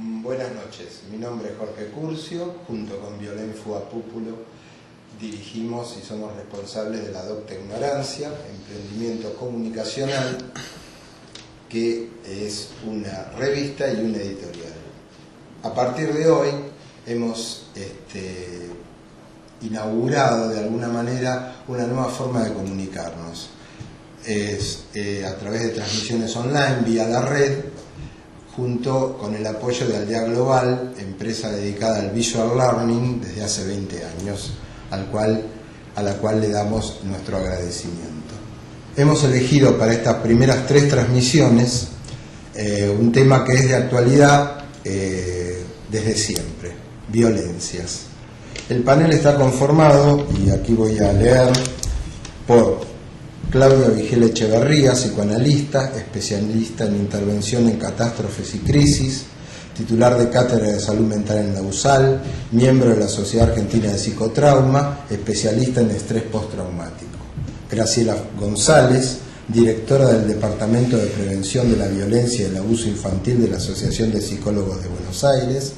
Buenas noches, mi nombre es Jorge Curcio, junto con Violenfu Apúpulo dirigimos y somos responsables de la Docta Ignorancia, emprendimiento comunicacional, que es una revista y una editorial. A partir de hoy hemos inaugurado de alguna manera una nueva forma de comunicarnos. Es a través de transmisiones online vía la red, junto con el apoyo de Aldea Global, empresa dedicada al visual learning desde hace 20 años, a la cual le damos nuestro agradecimiento. Hemos elegido para estas primeras 3 transmisiones un tema que es de actualidad desde siempre: violencias. El panel está conformado, y aquí voy a leer, por Claudia Vigel Echeverría, psicoanalista, especialista en intervención en catástrofes y crisis, titular de cátedra de salud mental en la USAL, miembro de la Sociedad Argentina de Psicotrauma, especialista en estrés postraumático. Graciela González, directora del Departamento de Prevención de la Violencia y el Abuso Infantil de la Asociación de Psicólogos de Buenos Aires,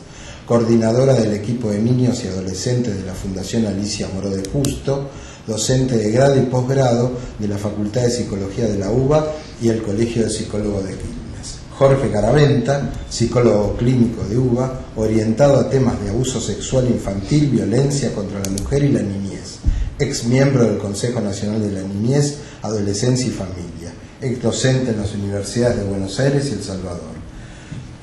coordinadora del equipo de niños y adolescentes de la Fundación Alicia Moró de Justo, docente de grado y posgrado de la Facultad de Psicología de la UBA y el Colegio de Psicólogos de Quilmes. Jorge Garaventa, psicólogo clínico de UBA, orientado a temas de abuso sexual infantil, violencia contra la mujer y la niñez, ex miembro del Consejo Nacional de la Niñez, Adolescencia y Familia, ex docente en las universidades de Buenos Aires y El Salvador.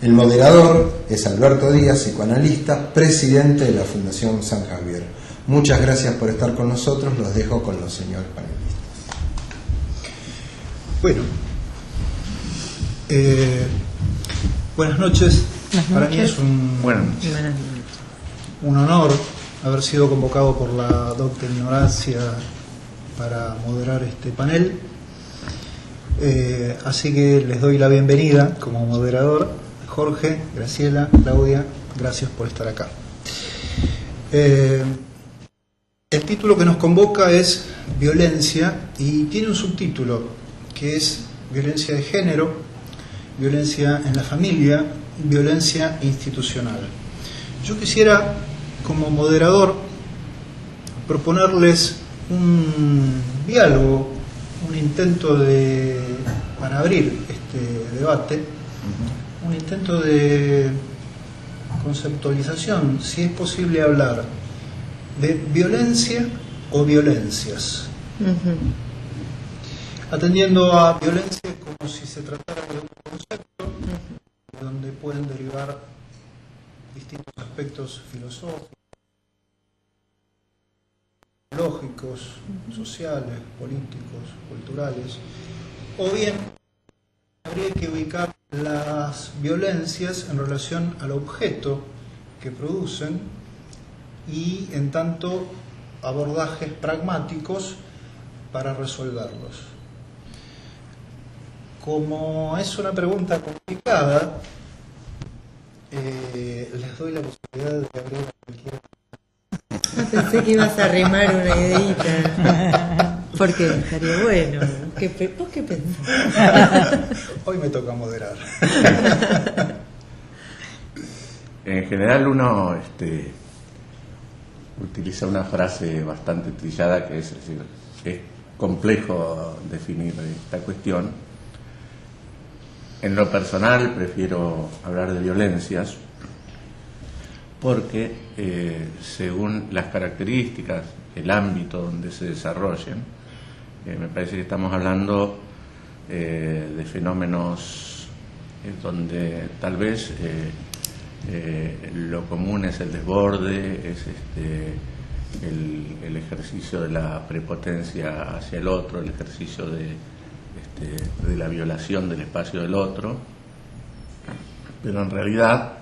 El moderador es Alberto Díaz, psicoanalista, presidente de la Fundación San Javier. Muchas gracias por estar con nosotros, los dejo con los señores panelistas. Bueno, buenas noches. Para mí es un honor haber sido convocado por la Docta Ignorancia para moderar este panel. Así que les doy la bienvenida como moderador. Jorge, Graciela, Claudia, gracias por estar acá. El título que nos convoca es Violencia y tiene un subtítulo que es Violencia de género, violencia en la familia, violencia institucional. Yo quisiera, como moderador, proponerles un diálogo, un intento para abrir este debate, un intento de conceptualización, si es posible hablar de violencia o violencias, atendiendo a violencia como si se tratara de un concepto de donde pueden derivar distintos aspectos filosóficos, lógicos, sociales, políticos, culturales, o bien habría que ubicar las violencias en relación al objeto que producen y en tanto abordajes pragmáticos para resolverlos. Como es una pregunta complicada, les doy la posibilidad de abrir cualquier... Pensé que ibas a arrimar una ideita, porque estaría bueno. ¿Vos qué pensás? Hoy me toca moderar. En general uno utiliza una frase bastante trillada que es decir, es complejo definir esta cuestión. En lo personal prefiero hablar de violencias porque según las características, el ámbito donde se desarrollen, me parece que estamos hablando de fenómenos donde tal vez lo común es el desborde, es el ejercicio de la prepotencia hacia el otro, el ejercicio de la violación del espacio del otro, pero en realidad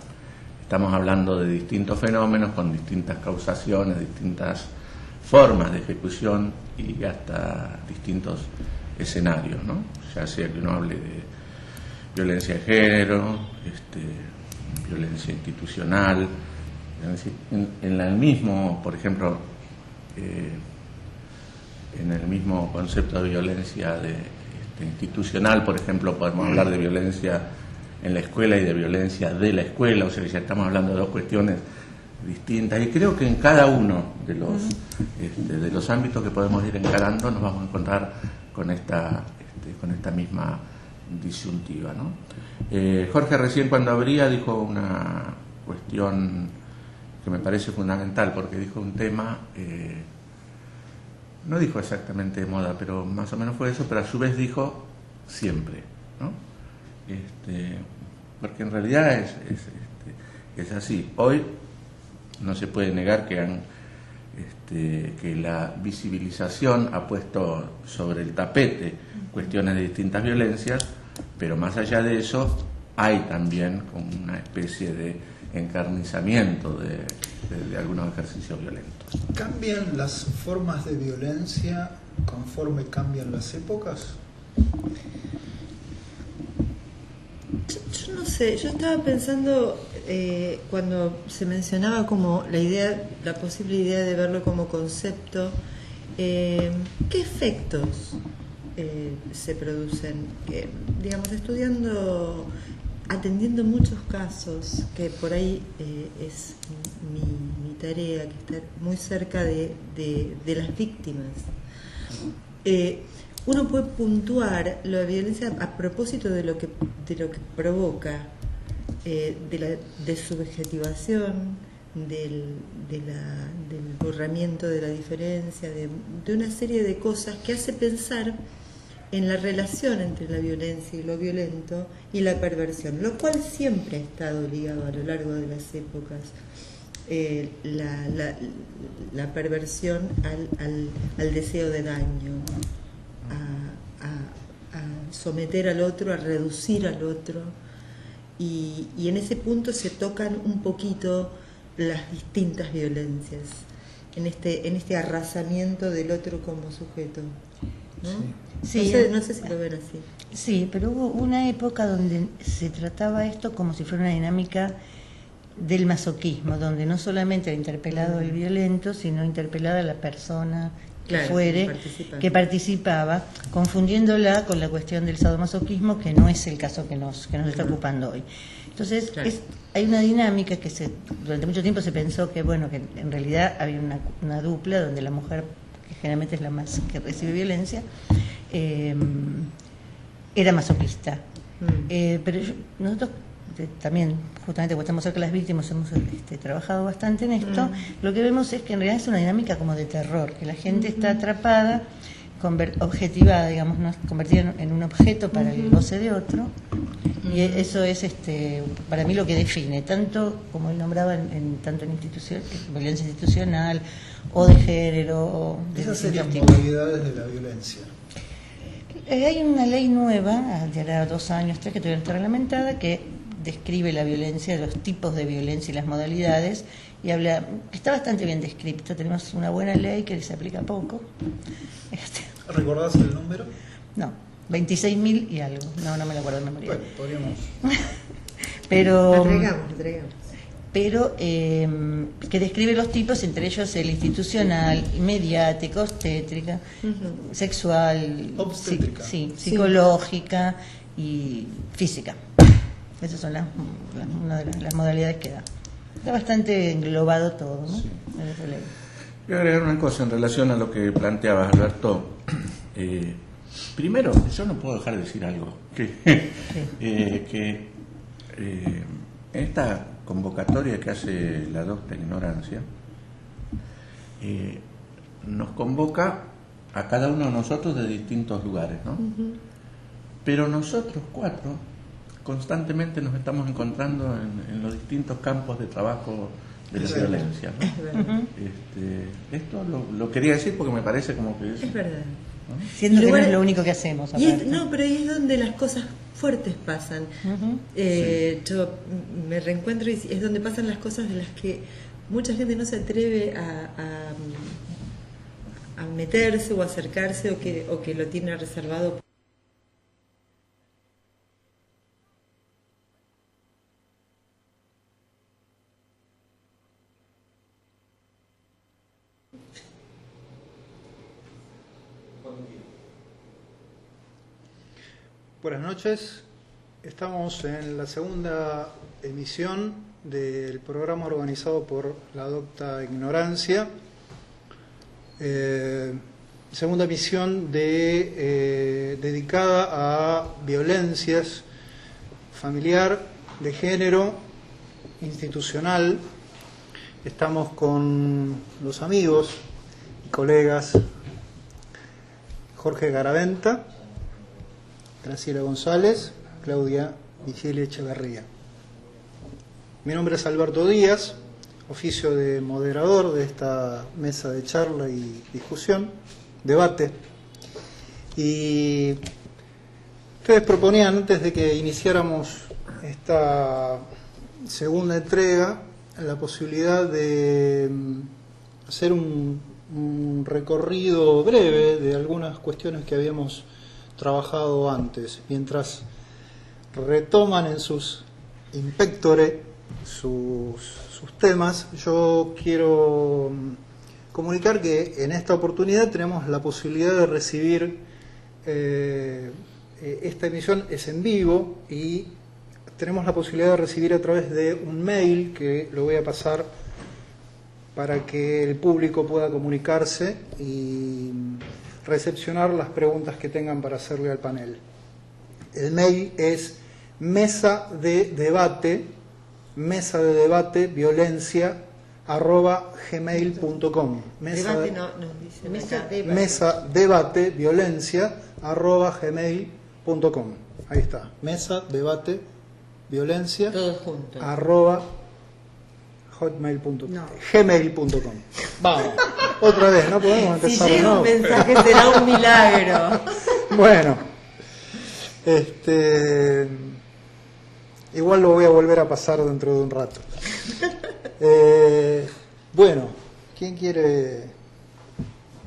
estamos hablando de distintos fenómenos con distintas causaciones, distintas formas de ejecución y hasta distintos escenarios, ¿no? Ya sea que uno hable de violencia de género, violencia institucional, en el mismo, por ejemplo, en el mismo concepto de violencia institucional, por ejemplo, podemos hablar de violencia en la escuela y de violencia de la escuela, o sea que ya estamos hablando de dos cuestiones distintas, y creo que en cada uno de los ámbitos que podemos ir encarando nos vamos a encontrar con esta misma disyuntiva, ¿no? Jorge recién cuando abría dijo una cuestión que me parece fundamental, porque dijo un tema, no dijo exactamente de moda, pero más o menos fue eso, pero a su vez dijo siempre, ¿no? Porque en realidad es así. Hoy no se puede negar que la visibilización ha puesto sobre el tapete cuestiones de distintas violencias, pero más allá de eso hay también como una especie de encarnizamiento de algunos ejercicios violentos. ¿Cambian las formas de violencia conforme cambian las épocas? Yo no sé, yo estaba pensando cuando se mencionaba como la posible idea de verlo como concepto, ¿qué efectos se producen? Digamos, atendiendo muchos casos, que por ahí es mi tarea, que está muy cerca de las víctimas. Uno puede puntuar la violencia a propósito de lo que provoca, de subjetivación, del borramiento de la diferencia, de una serie de cosas que hace pensar en la relación entre la violencia y lo violento y la perversión, lo cual siempre ha estado ligado a lo largo de las épocas. La perversión al deseo de daño, a someter al otro, a reducir al otro, y en ese punto se tocan un poquito las distintas violencias, en este arrasamiento del otro como sujeto, ¿no? Sí. No sé si lo ven así. Sí, pero hubo una época donde se trataba esto como si fuera una dinámica del masoquismo, donde no solamente era interpelado el violento, sino interpelada la persona que participaba, confundiéndola con la cuestión del sadomasoquismo, que no es el caso que nos está ocupando hoy. Entonces, hay una dinámica que durante mucho tiempo se pensó que en realidad había una dupla, donde la mujer, que generalmente es la más que recibe violencia, era masoquista. Pero nosotros también, justamente porque estamos cerca de las víctimas, hemos trabajado bastante en esto. Lo que vemos es que en realidad es una dinámica como de terror, que la gente está atrapada, objetivada, digamos, ¿no? Convertida en un objeto para el goce de otro. Y eso es para mí lo que define, tanto como él nombraba, tanto en violencia institucional o de género. O de Esas serían tipos. modalidades de la violencia. Hay una ley nueva, de ahora 2 años, 3, que todavía no está reglamentada, que describe la violencia, los tipos de violencia y las modalidades, y está bastante bien descrito. Tenemos una buena ley que se aplica poco. ¿Recordás el número? No, 26.000 y algo. No me lo acuerdo de memoria. Bueno, podríamos. Pero Entregamos. Pero que describe los tipos, entre ellos el institucional, mediático, obstétrica, sexual, obstétrica. psicológica y física. Esas son una de las modalidades que da. Está bastante englobado todo, ¿no? Sí. Voy a agregar una cosa en relación a lo que planteabas, Alberto. Primero, yo no puedo dejar de decir algo, que esta convocatoria que hace la docta Ignorancia nos convoca a cada uno de nosotros de distintos lugares, ¿no? Pero nosotros 4 constantemente nos estamos encontrando en los distintos campos de trabajo de la violencia, ¿no? Es verdad. Esto lo quería decir porque me parece como que Es verdad. ¿no? Siendo que no es lo único que hacemos. Pero ahí es donde las cosas fuertes pasan. Yo me reencuentro y es donde pasan las cosas de las que mucha gente no se atreve a meterse o acercarse, o que lo tiene reservado. Buenas noches. Estamos en la segunda emisión del programa organizado por la Docta Ignorancia. Segunda emisión dedicada a violencias familiar, de género, institucional. Estamos con los amigos y colegas Jorge Garaventa, Graciela González, Claudia Vigili Echeverría. Mi nombre es Alberto Díaz, oficio de moderador de esta mesa de charla y discusión, debate. Y ustedes proponían, antes de que iniciáramos esta segunda entrega, la posibilidad de hacer un recorrido breve de algunas cuestiones que habíamos trabajado antes, mientras retoman en sus impectore sus temas. Yo quiero comunicar que en esta oportunidad tenemos la posibilidad de recibir, esta emisión es en vivo y tenemos la posibilidad de recibir a través de un mail que lo voy a pasar para que el público pueda comunicarse y recepcionar las preguntas que tengan para hacerle al panel. El mail es mesadebate@gmail.com. mesadebate@gmail.com. Ahí está. mesadebate@violencia @hotmail.com. No. Gmail.com. Vamos. Otra vez, no podemos empezar. Si llega un mensaje será un milagro. Bueno, igual lo voy a volver a pasar dentro de un rato. Bueno, ¿quién quiere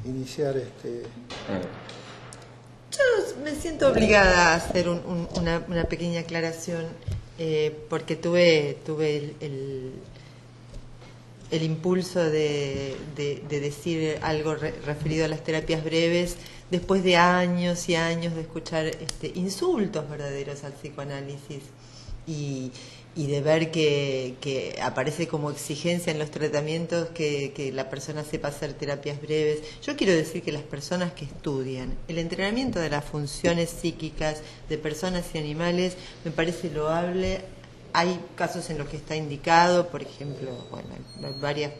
iniciar Yo me siento obligada a hacer una pequeña aclaración, porque tuve el impulso de decir algo referido a las terapias breves después de años y años de escuchar insultos verdaderos al psicoanálisis y de ver que aparece como exigencia en los tratamientos que la persona sepa hacer terapias breves. Yo quiero decir que las personas que estudian el entrenamiento de las funciones psíquicas de personas y animales me parece loable. Hay casos en los que está indicado, por ejemplo, bueno, hay varias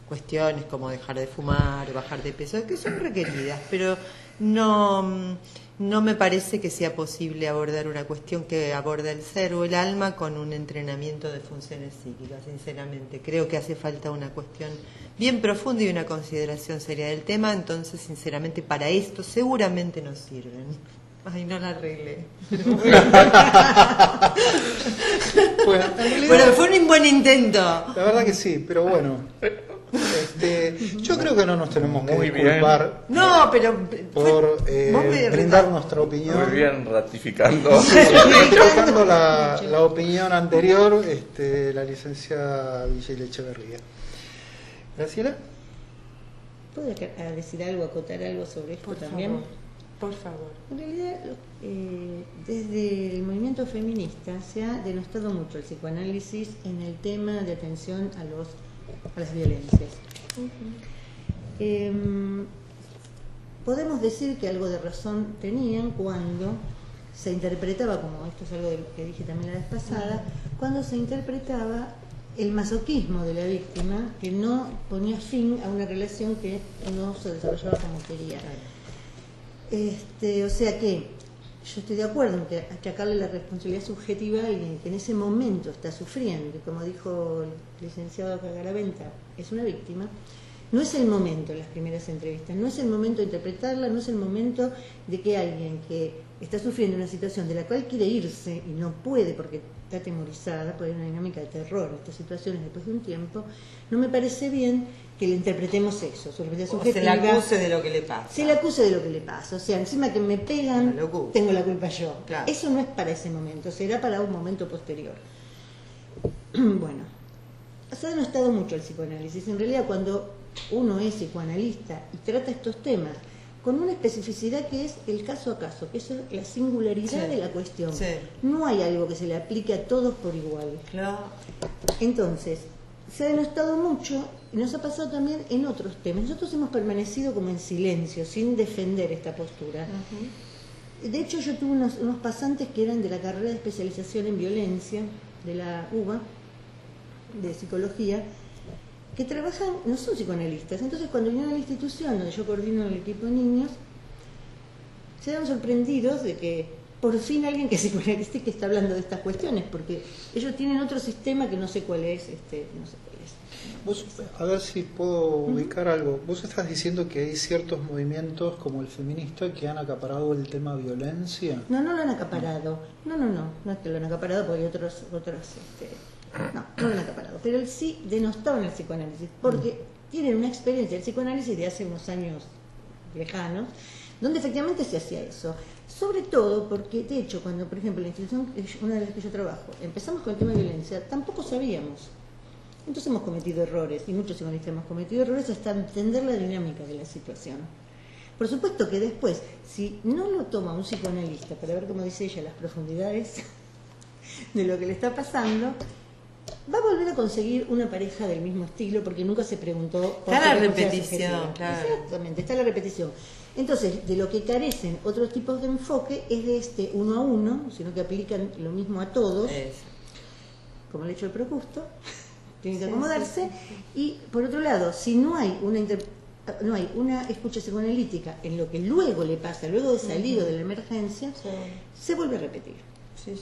cuestiones como dejar de fumar, bajar de peso, que son requeridas, pero no me parece que sea posible abordar una cuestión que aborda el ser o el alma con un entrenamiento de funciones psíquicas, sinceramente. Creo que hace falta una cuestión bien profunda y una consideración seria del tema, entonces, sinceramente, para esto seguramente nos sirven. Ay, no la arreglé. Bueno, fue un buen intento. La verdad que sí, pero bueno. Yo creo que no nos tenemos que disculpar No, pero por brindar nuestra opinión. Muy bien, ratificando. Ratificando la opinión anterior, la licenciada Vigili Echeverría. Graciela. ¿Puedo decir algo, acotar algo sobre esto también? Por favor. En realidad, desde el movimiento feminista se ha denostado mucho el psicoanálisis en el tema de atención a las violencias. Podemos decir que algo de razón tenían cuando se interpretaba, como esto es algo que dije también la vez pasada, cuando se interpretaba el masoquismo de la víctima, que no ponía fin a una relación que no se desarrollaba como quería. O sea que yo estoy de acuerdo en que achacarle la responsabilidad subjetiva a alguien que en ese momento está sufriendo, y como dijo el licenciado Garaventa, es una víctima. No es el momento en las primeras entrevistas, no es el momento de interpretarla, no es el momento de que alguien que está sufriendo una situación de la cual quiere irse y no puede porque está atemorizada, porque hay una dinámica de terror en estas situaciones después de un tiempo, no me parece bien que le interpretemos eso, su responsabilidad subjetiva. Se le acuse de lo que le pasa. Se le acuse de lo que le pasa, o sea, encima que me pegan, tengo la culpa yo. Claro. Eso no es para ese momento, será para un momento posterior. Bueno, se ha denostado mucho el psicoanálisis. En realidad, cuando uno es psicoanalista y trata estos temas con una especificidad que es el caso a caso, que es la singularidad de la cuestión. Sí. No hay algo que se le aplique a todos por igual. Claro. Entonces, se ha denostado mucho y nos ha pasado también en otros temas. Nosotros hemos permanecido como en silencio, sin defender esta postura. De hecho, yo tuve unos pasantes que eran de la carrera de especialización en violencia, de la UBA, de psicología, que trabajan, no son psicoanalistas. Entonces, cuando vinieron a la institución donde yo coordino el equipo de niños, se dan sorprendidos de que por fin alguien que es psicoanalista y que está hablando de estas cuestiones, porque ellos tienen otro sistema que no sé cuál es, no sé cuál es. Vos, a ver si puedo ubicar algo. Vos estás diciendo que hay ciertos movimientos como el feminista que han acaparado el tema violencia. No lo han acaparado. No es que lo han acaparado porque hay otros no lo han acaparado. Pero él sí denostaban el psicoanálisis, porque tienen una experiencia del psicoanálisis de hace unos años lejanos, donde efectivamente se hacía eso. Sobre todo porque, de hecho, cuando, por ejemplo, la institución, una de las que yo trabajo, empezamos con el tema de violencia, tampoco sabíamos. Entonces hemos cometido errores, y muchos psicoanalistas hemos cometido errores hasta entender la dinámica de la situación. Por supuesto que después, si no lo toma un psicoanalista para ver, como dice ella, las profundidades de lo que le está pasando, va a volver a conseguir una pareja del mismo estilo, porque nunca se preguntó por Está la qué cosa repetición, subjetiva. claro. Exactamente, está la repetición. Entonces, de lo que carecen otros tipos de enfoque es de este uno a uno, sino que aplican lo mismo a todos, como el hecho del Procusto, tienen que acomodarse. Y por otro lado, si no hay una escucha psicoanalítica en lo que luego le pasa, luego de salido de la emergencia, se vuelve a repetir. Sí.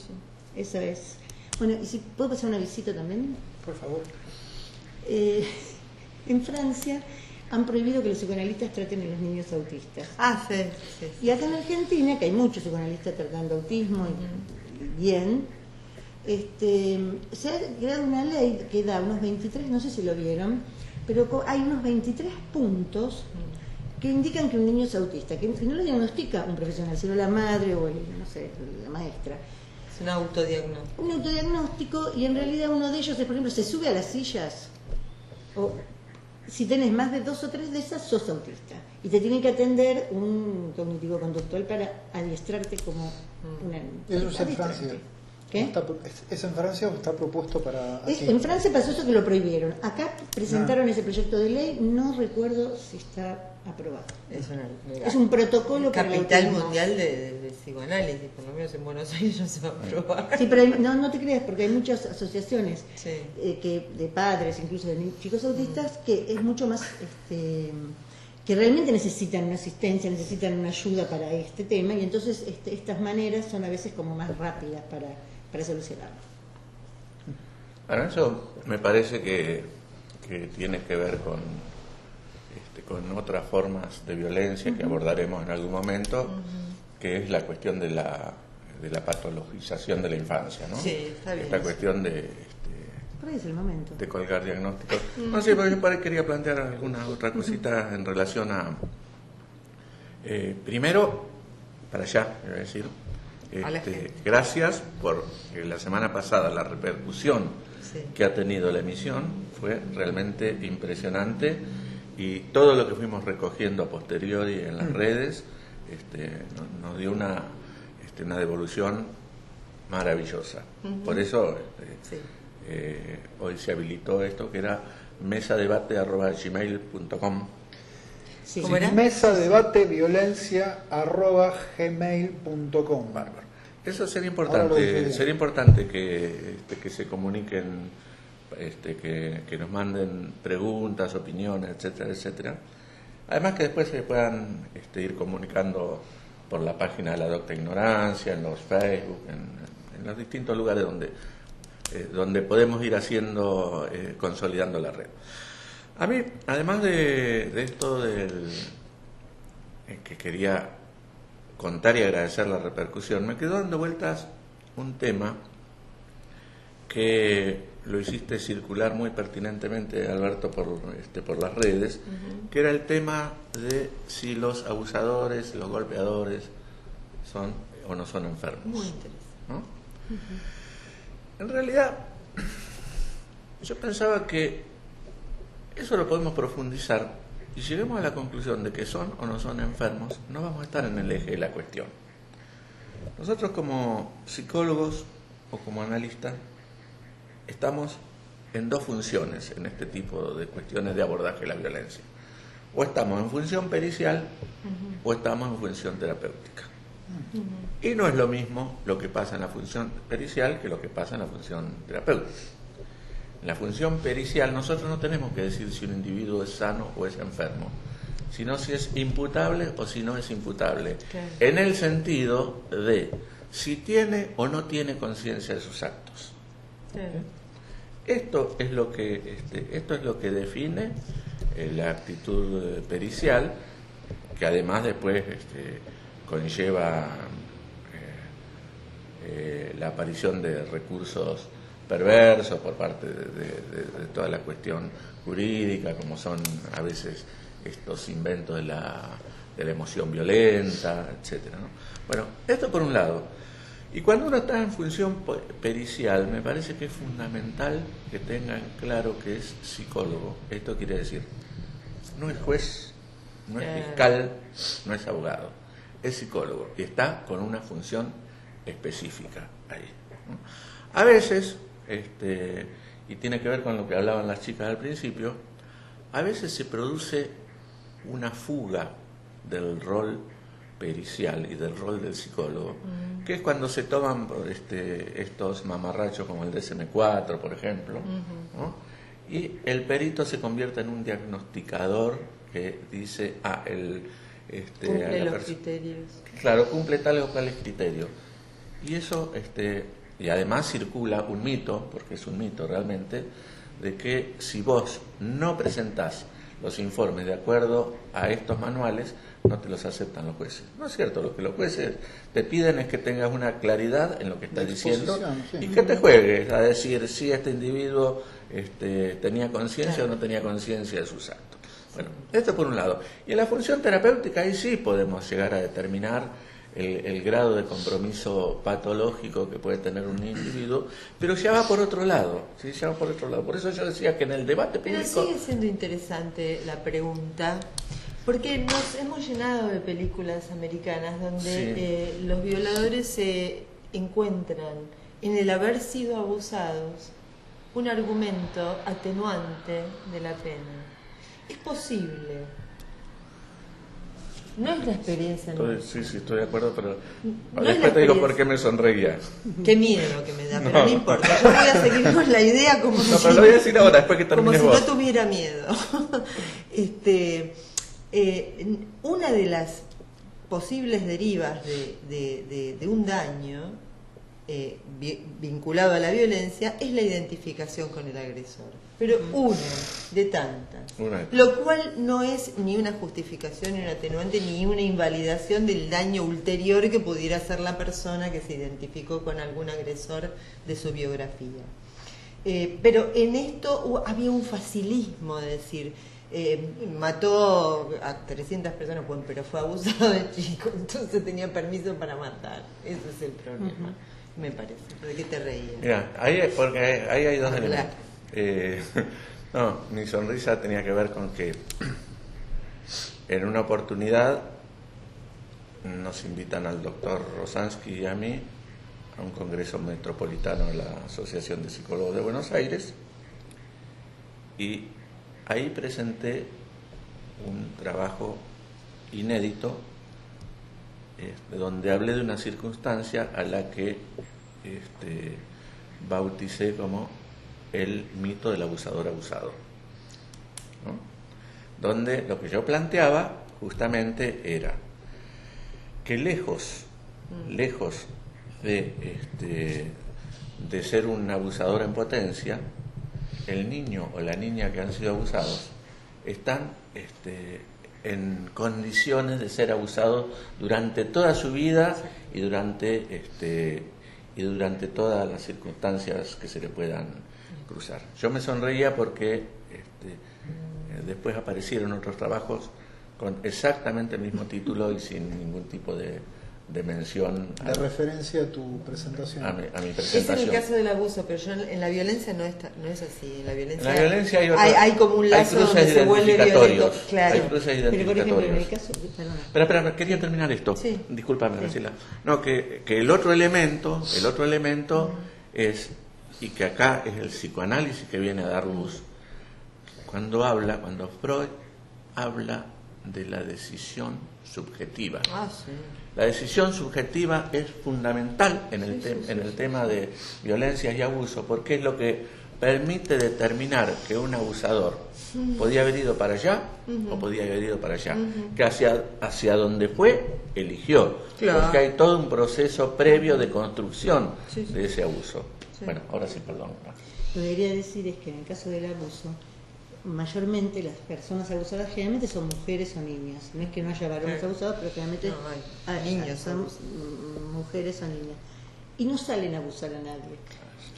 Esa es. Bueno, y si puedo pasar una visita también. Por favor. En Francia han prohibido que los psicoanalistas traten a los niños autistas. Sí. Y acá en Argentina, que hay muchos psicoanalistas tratando autismo, y bien, se ha creado una ley que da unos 23, no sé si lo vieron, pero hay unos 23 puntos que indican que un niño es autista, que no lo diagnostica un profesional, sino la madre o la maestra. Es un autodiagnóstico. Un autodiagnóstico, y en realidad uno de ellos es, por ejemplo, se sube a las sillas, o si tenés más de 2 o 3 de esas, sos autista. Y te tiene que atender un cognitivo conductual para adiestrarte como una... Eso es en Francia. ¿Qué? ¿Es en Francia o está propuesto para aquí? En Francia pasó eso, que lo prohibieron. Acá presentaron ese proyecto de ley, no recuerdo si está aprobado. Es un protocolo para el capital autismo. mundial de psicoanálisis, por lo menos en Buenos Aires ya se va a aprobar. Sí, pero no te creas, porque hay muchas asociaciones Sí. de padres, incluso de chicos autistas, que es mucho más, que realmente necesitan una asistencia, necesitan una ayuda para este tema, y entonces estas maneras son a veces como más rápidas para solucionarlo. Bueno, eso me parece que tiene que ver con otras formas de violencia que abordaremos en algún momento, que es la cuestión de la patologización de la infancia, ¿no? Sí, está bien. Esta cuestión Por ahí es el momento. de colgar diagnósticos. No sé, pero yo por ahí quería plantear alguna otra cosita en relación a... primero, para allá, voy a decir, A la gente. gracias por la semana pasada la repercusión que ha tenido la emisión, fue realmente impresionante, y todo lo que fuimos recogiendo a posteriori en las redes nos dio una devolución maravillosa. Por eso hoy se habilitó esto, que era mesadebate@gmail.com. Sí. ¿Cómo era? mesadebate@gmail.com. Bárbaro. Eso sería Ahora lo dije importante, bien. que se comuniquen, que nos manden preguntas, opiniones, etcétera. Además que después se puedan ir comunicando por la página de la Docta Ignorancia, en los Facebook, en los distintos lugares donde podemos ir consolidando la red. A mí, además de esto que quería contar y agradecer la repercusión, me quedó dando vueltas un tema que lo hiciste circular muy pertinentemente, Alberto, por las redes, que era el tema de si los abusadores, los golpeadores son o no son enfermos. Muy interesante. ¿No? En realidad, yo pensaba que eso lo podemos profundizar y lleguemos a la conclusión de que son o no son enfermos, no vamos a estar en el eje de la cuestión. Nosotros como psicólogos o como analistas estamos en dos funciones en este tipo de cuestiones de abordaje de la violencia. O estamos en función pericial o estamos en función terapéutica. Y no es lo mismo lo que pasa en la función pericial que lo que pasa en la función terapéutica. En la función pericial nosotros no tenemos que decir si un individuo es sano o es enfermo, sino si es imputable o si no es imputable, Claro. en el sentido de si tiene o no tiene conciencia de sus actos. Claro. Esto es lo que define la actitud pericial, que además después conlleva la aparición de recursos perversos por parte de toda la cuestión jurídica, como son a veces estos inventos de la emoción violenta, etcétera, ¿no? Bueno, esto por un lado. Y cuando uno está en función pericial, me parece que es fundamental que tengan claro que es psicólogo. Esto quiere decir, no es juez, no es fiscal, no es abogado, es psicólogo y está con una función específica ahí, ¿no? A veces, y tiene que ver con lo que hablaban las chicas al principio, a veces se produce una fuga del rol pericial y del rol del psicólogo, que es cuando se toman estos mamarrachos como el DSM-4, por ejemplo, ¿no? Y el perito se convierte en un diagnosticador que dice, Cumple los criterios. Claro, cumple tales o cuales criterios. Y eso, y además circula un mito, porque es un mito realmente, de que si vos no presentás los informes de acuerdo a estos manuales, no te los aceptan los jueces. No es cierto, lo que los jueces te piden es que tengas una claridad en lo que estás diciendo y que te juegues a decir si este individuo tenía conciencia o no tenía conciencia de sus actos. Bueno, esto por un lado. Y en la función terapéutica ahí sí podemos llegar a determinar el grado de compromiso patológico que puede tener un individuo, pero ya va por otro lado, ¿sí? Ya va por otro lado. Por eso yo decía que en el debate público... Pero sigue siendo interesante la pregunta, porque nos hemos llenado de películas americanas donde los violadores se encuentran en el haber sido abusados un argumento atenuante de la pena. Es posible. No es la experiencia nuestra. Sí, estoy de acuerdo, pero No después es te digo la por qué me sonreía. Qué miedo que me da, pero no importa. Yo voy a seguir con la idea como No, si, pero lo voy a decir ahora, después que como termines si vos. no tuviera miedo. Una de las posibles derivas de un daño vinculado a la violencia es la identificación con el agresor. Pero una de tantas. Lo cual no es ni una justificación, ni un atenuante, ni una invalidación del daño ulterior que pudiera hacer la persona que se identificó con algún agresor de su biografía. Pero en esto había un facilismo de decir, mató a 300 personas, bueno, pero fue abusado de chico, entonces tenía permiso para matar. Ese es el problema, me parece. ¿De qué te reías? Mira, ahí hay dos elementos. No, mi sonrisa tenía que ver con que en una oportunidad nos invitan al doctor Rosansky y a mí a un congreso metropolitano de la Asociación de Psicólogos de Buenos Aires, y ahí presenté un trabajo inédito donde hablé de una circunstancia a la que bauticé como el mito del abusador abusado, ¿no? Donde lo que yo planteaba justamente era que lejos de ser un abusador en potencia, el niño o la niña que han sido abusados están en condiciones de ser abusados durante toda su vida y durante todas las circunstancias que se le puedan cruzar. Yo me sonreía porque después aparecieron otros trabajos con exactamente el mismo título y sin ningún tipo de de mención de referencia a tu presentación. a mi Ese es presentación. el caso del abuso, pero yo en la violencia no es así. En la violencia, hay como un lazo cruces donde se vuelve violento. identificatorios. Claro. Hay cruces Pero por identificatorios. ejemplo, en el caso... Perdona. Espera, quería terminar esto. Sí. Discúlpame, Graciela. No, que el otro elemento es, y que acá es el psicoanálisis que viene a dar luz, cuando Freud habla de la decisión subjetiva. Sí. La decisión subjetiva es fundamental en el tema de violencias y abuso, porque es lo que permite determinar que un abusador podía haber ido para allá o podía haber ido para allá, que hacia donde fue, eligió, Claro. porque hay todo un proceso previo de construcción Sí, sí. de ese abuso. Sí. Bueno, ahora sí, perdón. Lo que quería decir es que en el caso del abuso, mayormente las personas abusadas generalmente son mujeres o niñas. No es que no haya varones abusados, pero generalmente No, hay niños son abusados. mujeres o niñas. Y no salen a abusar a nadie.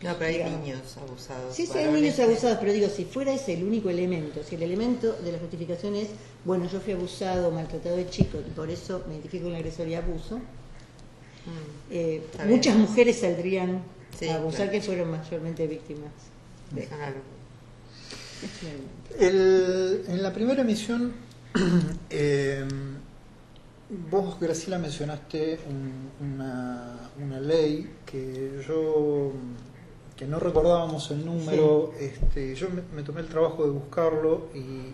No, pero hay Digamos. niños abusados. Sí, hay varones niños que- abusados, pero digo, si fuera ese el único elemento, si el elemento de la justificación es, bueno, yo fui abusado o maltratado de chico y por eso me identifico con el agresor y abuso, Está muchas bien. mujeres saldrían Sí, a abusar claro. que fueron mayormente víctimas. Claro. En la primera emisión, vos, Graciela, mencionaste una ley que no recordábamos el número. Yo me tomé el trabajo de buscarlo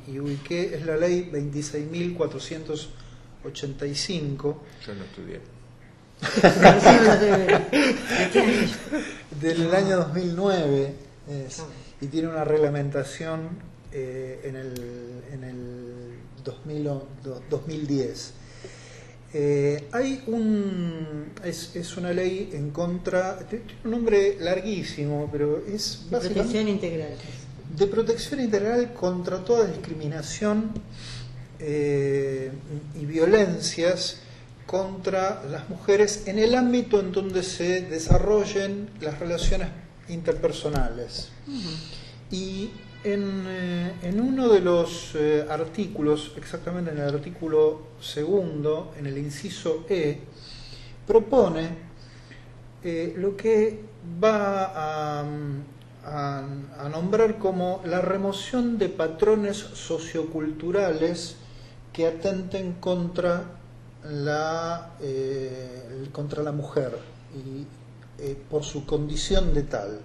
y ubiqué, es la ley 26.485 Yo no estudié. del año 2009 y tiene una reglamentación en el 2010. Es una ley en contra, tiene un nombre larguísimo, pero es básicamente Protección integral. de protección integral contra toda discriminación y violencias contra las mujeres en el ámbito en donde se desarrollen las relaciones interpersonales. Y en uno de los artículos, exactamente en el artículo 2, en el inciso E, propone lo que va a nombrar como la remoción de patrones socioculturales que atenten contra la mujer y por su condición de tal.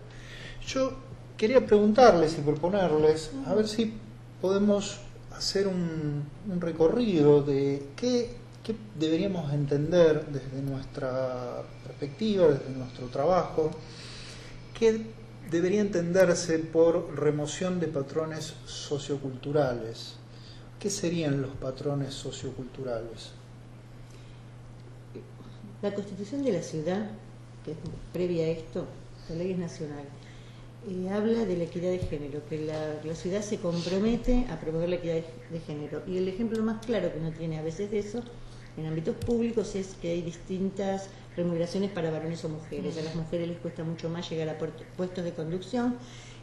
Yo quería preguntarles y proponerles a ver si podemos hacer un recorrido de qué deberíamos entender desde nuestra perspectiva, desde nuestro trabajo, qué debería entenderse por remoción de patrones socioculturales. ¿Qué serían los patrones socioculturales? La Constitución de la ciudad, que es previa a esto, la ley es nacional, habla de la equidad de género, que la ciudad se compromete a promover la equidad de género. Y el ejemplo más claro que uno tiene a veces de eso, en ámbitos públicos, es que hay distintas remuneraciones para varones o mujeres. A las mujeres les cuesta mucho más llegar a puestos de conducción.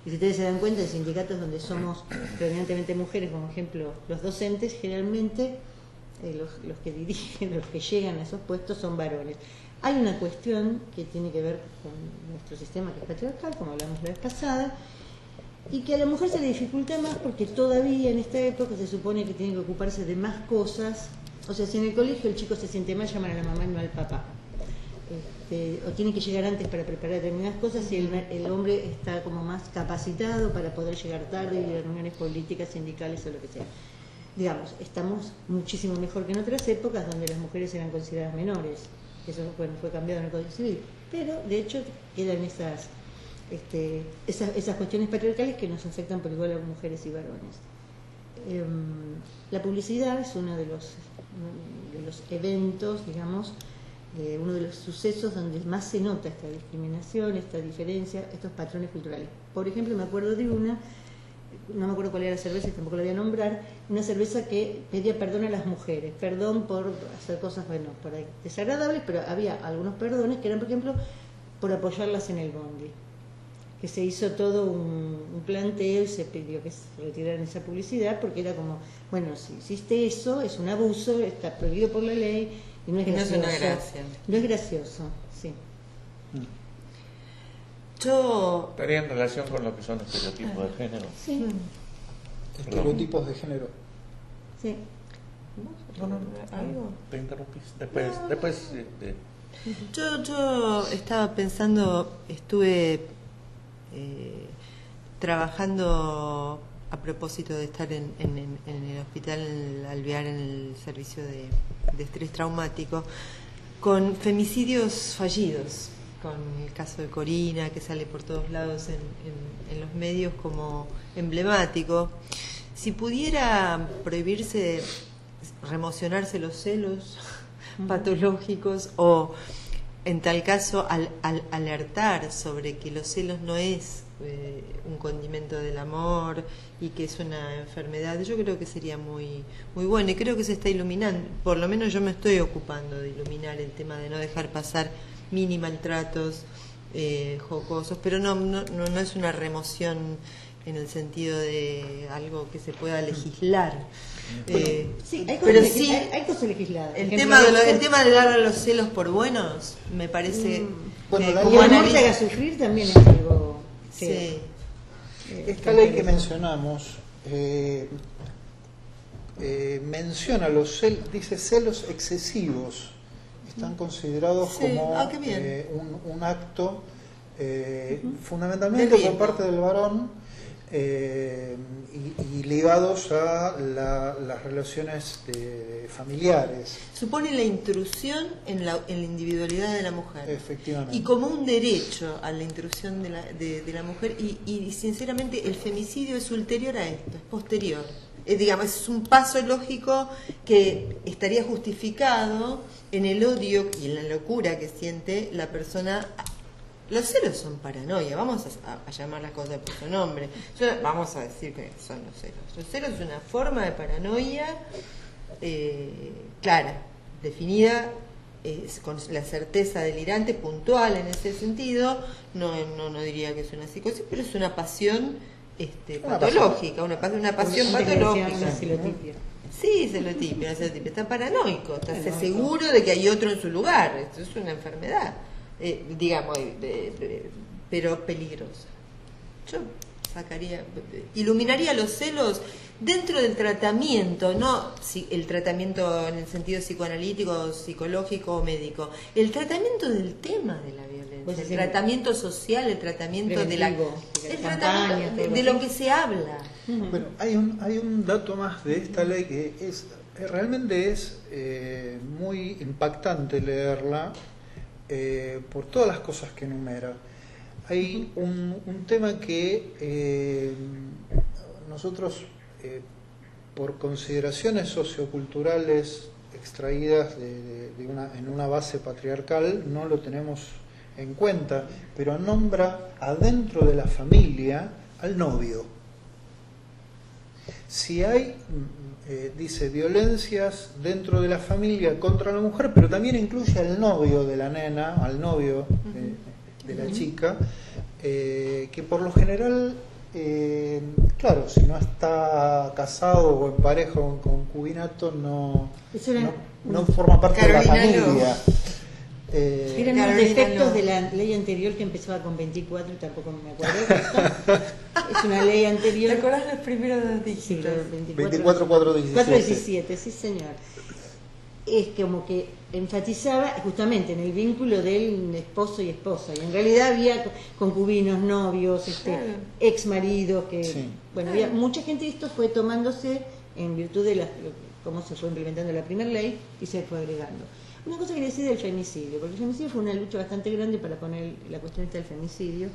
Y si ustedes se dan cuenta, en sindicatos donde somos predominantemente mujeres, como ejemplo los docentes, generalmente los que dirigen, los que llegan a esos puestos son varones. Hay una cuestión que tiene que ver con nuestro sistema que es patriarcal, como hablamos la vez pasada, y que a la mujer se le dificulta más porque todavía en esta época se supone que tiene que ocuparse de más cosas. O sea, si en el colegio el chico se siente mal, llaman a la mamá y no al papá. O tiene que llegar antes para preparar determinadas cosas y el hombre está como más capacitado para poder llegar tarde y ir a reuniones políticas, sindicales o lo que sea. Digamos, estamos muchísimo mejor que en otras épocas donde las mujeres eran consideradas menores. Eso fue cambiado en el Código Civil. Pero, de hecho, quedan esas cuestiones patriarcales que nos afectan por igual a mujeres y varones. La publicidad es uno de los eventos, digamos, uno de los sucesos donde más se nota esta discriminación, esta diferencia, estos patrones culturales. Por ejemplo, me acuerdo de una, no me acuerdo cuál era la cerveza y tampoco la voy a nombrar, una cerveza que pedía perdón a las mujeres, perdón por hacer cosas, bueno, por ahí desagradables, pero había algunos perdones que eran, por ejemplo, por apoyarlas en el bondi. Que se hizo todo un planteo y se pidió que se retiraran esa publicidad porque era como, bueno, si hiciste eso, es un abuso, está prohibido por la ley Y no es Y no es gracioso. una gracia. No es gracioso, sí. Yo Estaría en relación con lo que son estereotipos de género. Sí, Estereotipos de género. sí. ¿Algo? Te interrumpís. Después Yo estaba pensando, estuve trabajando a propósito de estar en el hospital Alvear en el servicio de estrés traumático, con femicidios fallidos, con el caso de Corina, que sale por todos lados en los medios como emblemático. Si pudiera prohibirse, remocionarse los celos patológicos, o en tal caso alertar sobre que los celos no es un condimento del amor y que es una enfermedad, yo creo que sería muy bueno, y creo que se está iluminando, por lo menos yo me estoy ocupando de iluminar el tema de no dejar pasar mini maltratos jocosos, pero no es una remoción en el sentido de algo que se pueda legislar. Sí, hay pero cosas, sí, hay cosas legisladas. el Por tema ejemplo, de dar a los celos por buenos me parece Bueno, que la que como el amor analiza- te haga sufrir también es algo feo. sí. Esta ley que mencionamos menciona los celos, dice celos excesivos. Están considerados Sí, como qué bien. un acto fundamentalmente Delito. por parte del varón y ligados a las relaciones familiares. Supone la intrusión en la individualidad de la mujer. Efectivamente. Y como un derecho a la intrusión de la mujer, y sinceramente el femicidio es ulterior a esto, es posterior. Digamos, es un paso lógico que estaría justificado en el odio y en la locura que siente la persona. Los celos son paranoia, vamos a llamar las cosas por su nombre. Vamos a decir que son los celos. Los celos es una forma de paranoia clara, definida, con la certeza delirante, puntual en ese sentido. No diría que es una psicosis, pero es una pasión patológica, una pasión Antes le decían patológica. una celotipia. Sí, celotipia, está paranoico, está seguro de que hay otro en su lugar. Esto es una enfermedad, digamos, pero peligrosa. Yo iluminaría los celos dentro del tratamiento, no el tratamiento en el sentido psicoanalítico, psicológico o médico, el tratamiento del tema de la violencia, el tratamiento social, el tratamiento Preventivo, el campañas, tratamiento todo de así. lo que se habla. Bueno, hay un dato más de esta ley que realmente es muy impactante leerla por todas las cosas que enumera. Hay un tema que nosotros, por consideraciones socioculturales extraídas en una base patriarcal, no lo tenemos en cuenta, pero nombra adentro de la familia al novio. Si hay, dice, violencias dentro de la familia contra la mujer, pero también incluye al novio de la nena, al novio de la chica, que por lo general, claro, si no está casado o en pareja o en concubinato, no forma parte de la Carolina familia. Eran unos Carolina, defectos no. de la ley anterior que empezaba con 24 y tampoco me acuerdo. Es una ley anterior. ¿Te acordás los primeros dos Sí, dígitos? 24, 417. 417, sí señor. Es como que enfatizaba justamente en el vínculo del esposo y esposa. Y en realidad había concubinos, novios, Claro. ex maridos, que Sí. bueno, había mucha gente, y esto fue tomándose en virtud de cómo se fue implementando la primera ley y se fue agregando. Una cosa quería decir del femicidio, porque el femicidio fue una lucha bastante grande para poner la cuestión esta del femicidio.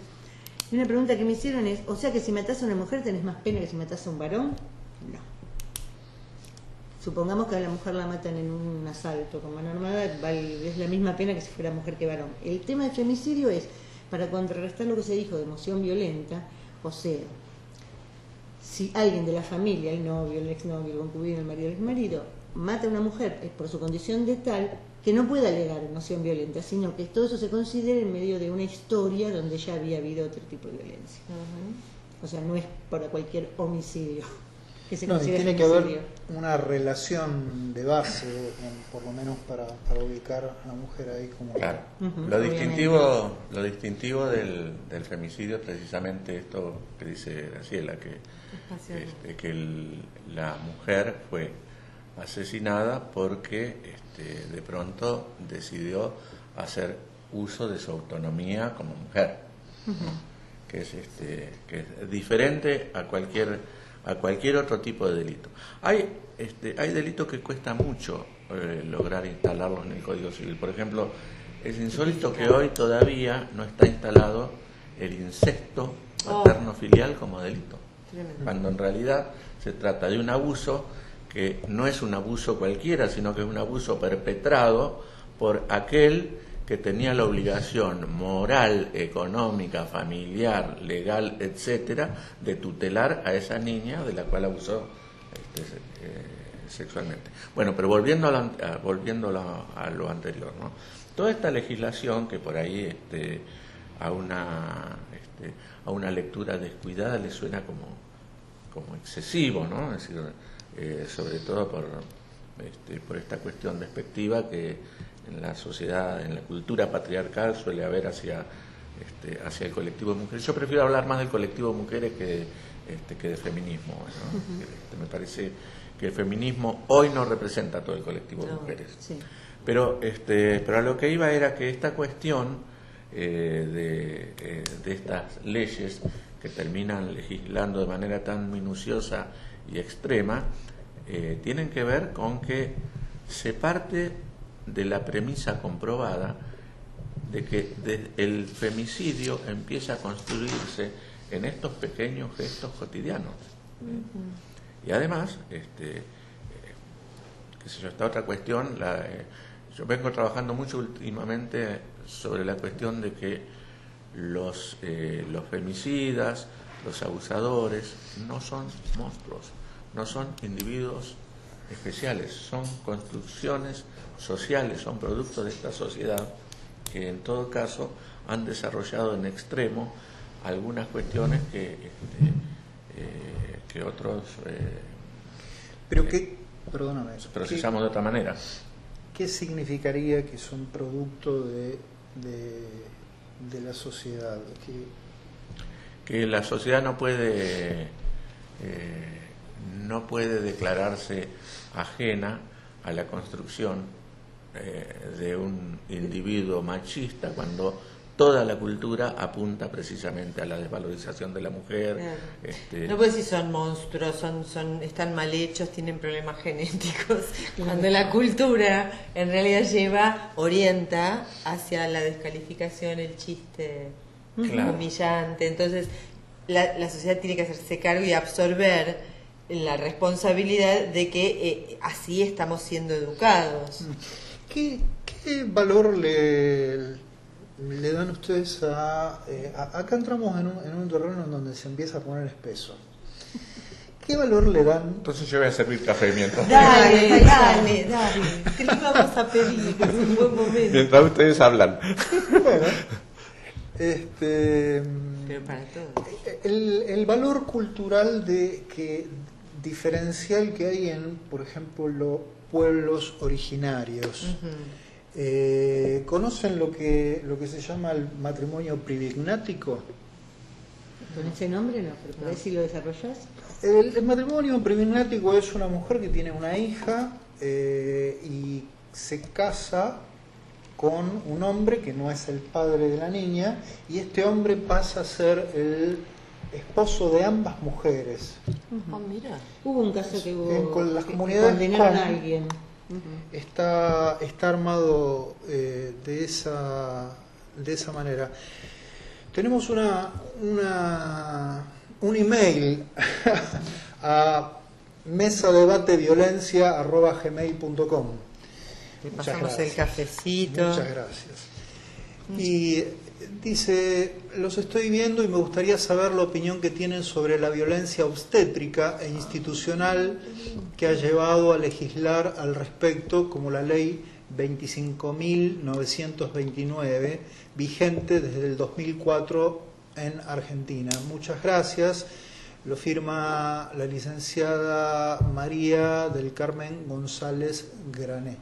Y una pregunta que me hicieron es, o sea que si matás a una mujer tenés más pena que si matás a un varón. No. Supongamos que a la mujer la matan en un asalto con mano armada, es la misma pena que si fuera mujer que varón. El tema del femicidio es para contrarrestar lo que se dijo de emoción violenta, o sea, si alguien de la familia, el novio, el exnovio, el concubino, el marido, el exmarido, mata a una mujer es por su condición de tal que no puede alegar emoción violenta, sino que todo eso se considera en medio de una historia donde ya había habido otro tipo de violencia. O sea, no es para cualquier homicidio. que se No, y considera tiene que haber femicidio. una relación de base, por lo menos para ubicar a la mujer ahí como... Claro. Ujú, Lo obviamente. distintivo del femicidio es precisamente esto que dice Graciela, que la mujer fue asesinada porque de pronto decidió hacer uso de su autonomía como mujer, ¿no? que es diferente a cualquier otro tipo de delito. Hay delitos que cuesta mucho lograr instalarlos en el Código Civil. Por ejemplo, es insólito que hoy todavía no está instalado el incesto materno-filial como delito, cuando en realidad se trata de un abuso que no es un abuso cualquiera, sino que es un abuso perpetrado por aquel que tenía la obligación moral, económica, familiar, legal, etcétera, de tutelar a esa niña de la cual abusó sexualmente. Bueno, pero volviendo a lo anterior, ¿no? Toda esta legislación que por ahí a una lectura descuidada le suena como excesivo, ¿no? Es decir, sobre todo por esta cuestión despectiva que en la sociedad, en la cultura patriarcal suele haber hacia el colectivo de mujeres. Yo prefiero hablar más del colectivo de mujeres que de feminismo, ¿no? Me parece que el feminismo hoy no representa a todo el colectivo de mujeres. Sí. Pero a lo que iba era que esta cuestión de estas leyes que terminan legislando de manera tan minuciosa y extrema tienen que ver con que se parte de la premisa comprobada de que el femicidio empieza a construirse en estos pequeños gestos cotidianos. Y además, qué sé yo, esta otra cuestión, yo vengo trabajando mucho últimamente sobre la cuestión de que los femicidas, los abusadores, no son monstruos, no son individuos especiales, son construcciones sociales, son productos de esta sociedad que en todo caso han desarrollado en extremo algunas cuestiones que otros Pero qué, perdóname, procesamos de otra manera. ¿qué significaría que son producto de la sociedad? Que la sociedad no puede declararse ajena a la construcción de un individuo machista cuando toda la cultura apunta precisamente a la desvalorización de la mujer. Claro. No puedes decir son monstruos, están mal hechos, tienen problemas genéticos. Cuando la cultura en realidad orienta hacia la descalificación, el chiste humillante. Entonces la sociedad tiene que hacerse cargo y absorber la responsabilidad de que así estamos siendo educados. ¿Qué valor le dan ustedes acá entramos en un terreno en donde se empieza a poner espeso? ¿Qué valor le dan? Entonces yo voy a servir café mientras. Dale. ¿Qué le vamos a pedir? Es un buen momento. Mientras ustedes hablan. Bueno, Pero para todos. el valor cultural diferencial que hay en, por ejemplo, los pueblos originarios. ¿Conocen lo que se llama el matrimonio privignático? Con ese nombre no, pero por ahí si lo desarrollas. El matrimonio privignático es una mujer que tiene una hija y se casa con un hombre que no es el padre de la niña, y este hombre pasa a ser el esposo de ambas mujeres. Mira. Hubo un caso que hubo Con las que comunidades condenaron a com alguien. está armado de esa manera. Tenemos un email a mesadebateviolencia@gmail.com. Le Muchas pasamos gracias. el cafecito. Muchas gracias. Y dice, los estoy viendo y me gustaría saber la opinión que tienen sobre la violencia obstétrica e institucional que ha llevado a legislar al respecto, como la ley 25.929, vigente desde el 2004 en Argentina. Muchas gracias. Lo firma la licenciada María del Carmen González Grané.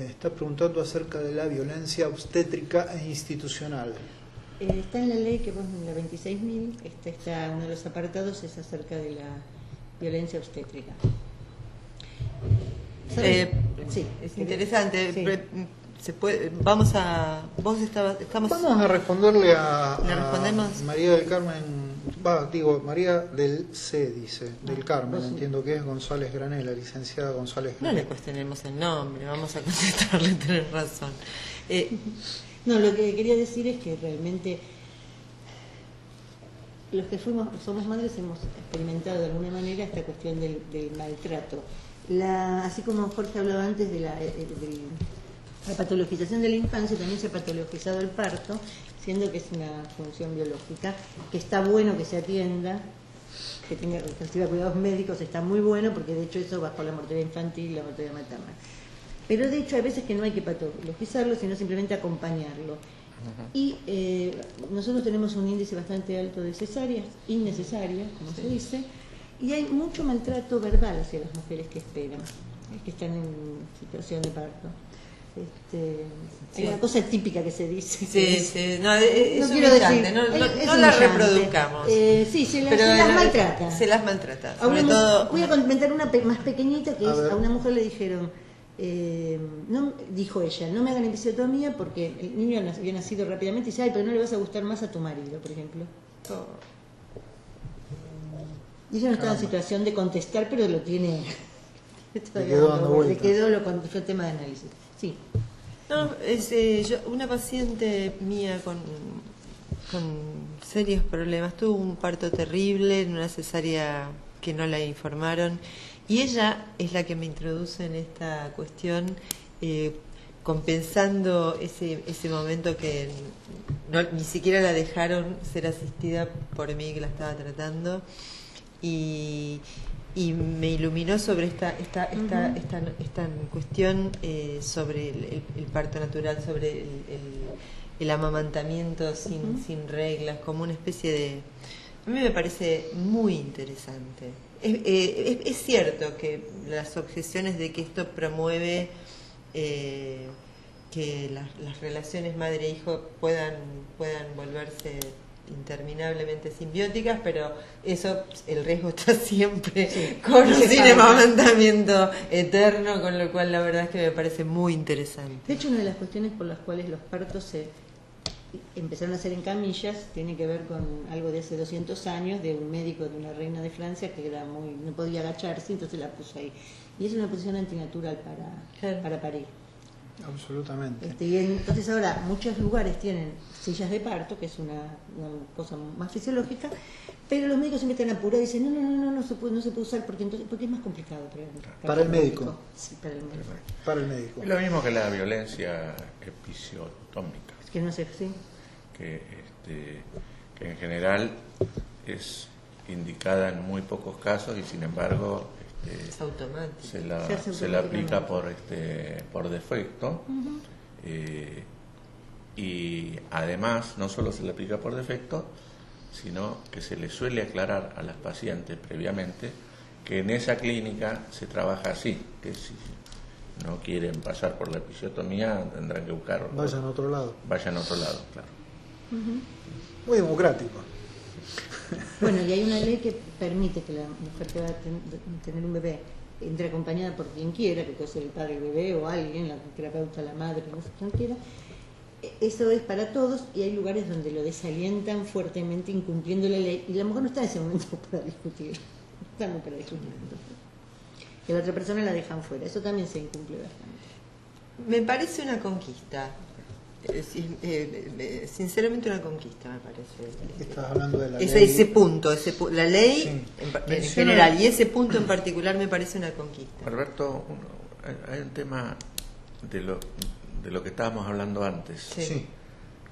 Está preguntando acerca de la violencia obstétrica e institucional. Está en la ley que vos, en la 26.000, está uno de los apartados, es acerca de la violencia obstétrica. Sí, es interesante. Sí. Vamos a responderle a respondemos. María del Carmen, María del C, dice, del Carmen, entiendo que es González Grané, la licenciada González No Grané. le cuestionemos el nombre, vamos a contestarle, tenés razón. No, lo que quería decir es que realmente los que somos madres hemos experimentado de alguna manera esta cuestión del maltrato. Así como Jorge hablaba antes de la patologización de la infancia, también se ha patologizado el parto, siendo que es una función biológica, que está bueno que se atienda, que reciba cuidados médicos, está muy bueno, porque de hecho eso bajó la mortalidad infantil y la mortalidad materna. Pero de hecho hay veces que no hay que patologizarlo, sino simplemente acompañarlo. Y nosotros tenemos un índice bastante alto de cesáreas, innecesarias, como se dice, y hay mucho maltrato verbal hacia las mujeres que esperan, que están en situación de parto. Hay una cosa típica que se dice. No quiero decir, no la reproduzcamos. Se las maltrata. Se las maltrata. Voy a comentar una más pequeñita, que a una mujer le dijeron, dijo ella, no me hagan episiotomía porque el niño había nacido rápidamente, y dice, pero no le vas a gustar más a tu marido, por ejemplo. Y ella no estaba en situación de contestar, pero lo tiene. Le quedó fue tema de análisis. Sí. No, una paciente mía con serios problemas, tuvo un parto terrible en una cesárea que no la informaron, y ella es la que me introduce en esta cuestión, compensando ese momento que ni siquiera la dejaron ser asistida por mí, que la estaba tratando, y me iluminó sobre esta cuestión, sobre el parto natural, sobre el amamantamiento sin reglas, como una especie de... A mí me parece muy interesante. Es cierto que las objeciones de que esto promueve que las relaciones madre-hijo puedan volverse interminablemente simbióticas, pero eso, el riesgo está siempre con un amamantamiento eterno, con lo cual la verdad es que me parece muy interesante. De hecho, una de las cuestiones por las cuales los partos se empezaron a hacer en camillas tiene que ver con algo de hace 200 años, de un médico de una reina de Francia que era no podía agacharse, entonces la puso ahí. Y es una posición antinatural para parir. Absolutamente. Y entonces ahora muchos lugares tienen sillas de parto, que es una cosa más fisiológica, pero los médicos siempre están apurados y dicen no se puede usar porque es más complicado para el médico. Sí, para el médico. Para el médico. Es lo mismo que la violencia episiotómica. Es que no sé, sí. Que en general es indicada en muy pocos casos y sin embargo es automático. Se la aplica por defecto. Y además no solo se le aplica por defecto, sino que se le suele aclarar a las pacientes previamente que en esa clínica se trabaja así, que si no quieren pasar por la episiotomía tendrán que buscar vayan a otro lado, claro. Muy democrático. Bueno, y hay una ley que permite que la mujer que va a tener un bebé entre acompañada por quien quiera, que puede ser el padre del bebé o alguien, la terapeuta, la madre, no sé quién quiera. Eso es para todos, y hay lugares donde lo desalientan fuertemente incumpliendo la ley, y la mujer no está en ese momento para discutir, no está para discutir. Que la otra persona la dejan fuera, eso también se incumple bastante. Me parece una conquista. Sinceramente una conquista, me parece. Estás hablando de la ley. Ese punto, la ley sí. en general, y ese punto en particular me parece una conquista. Alberto, hay un tema de lo que estábamos hablando antes, sí.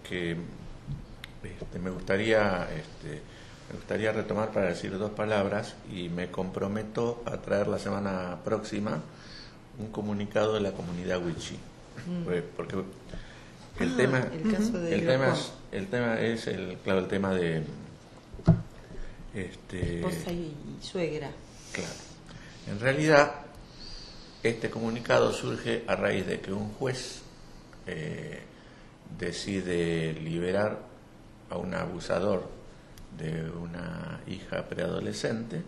Que me gustaría retomar para decir dos palabras, y me comprometo a traer la semana próxima un comunicado de la comunidad Wichí, porque el tema es el tema de Esposa y suegra. Claro. En realidad, este comunicado surge a raíz de que un juez decide liberar a un abusador de una hija preadolescente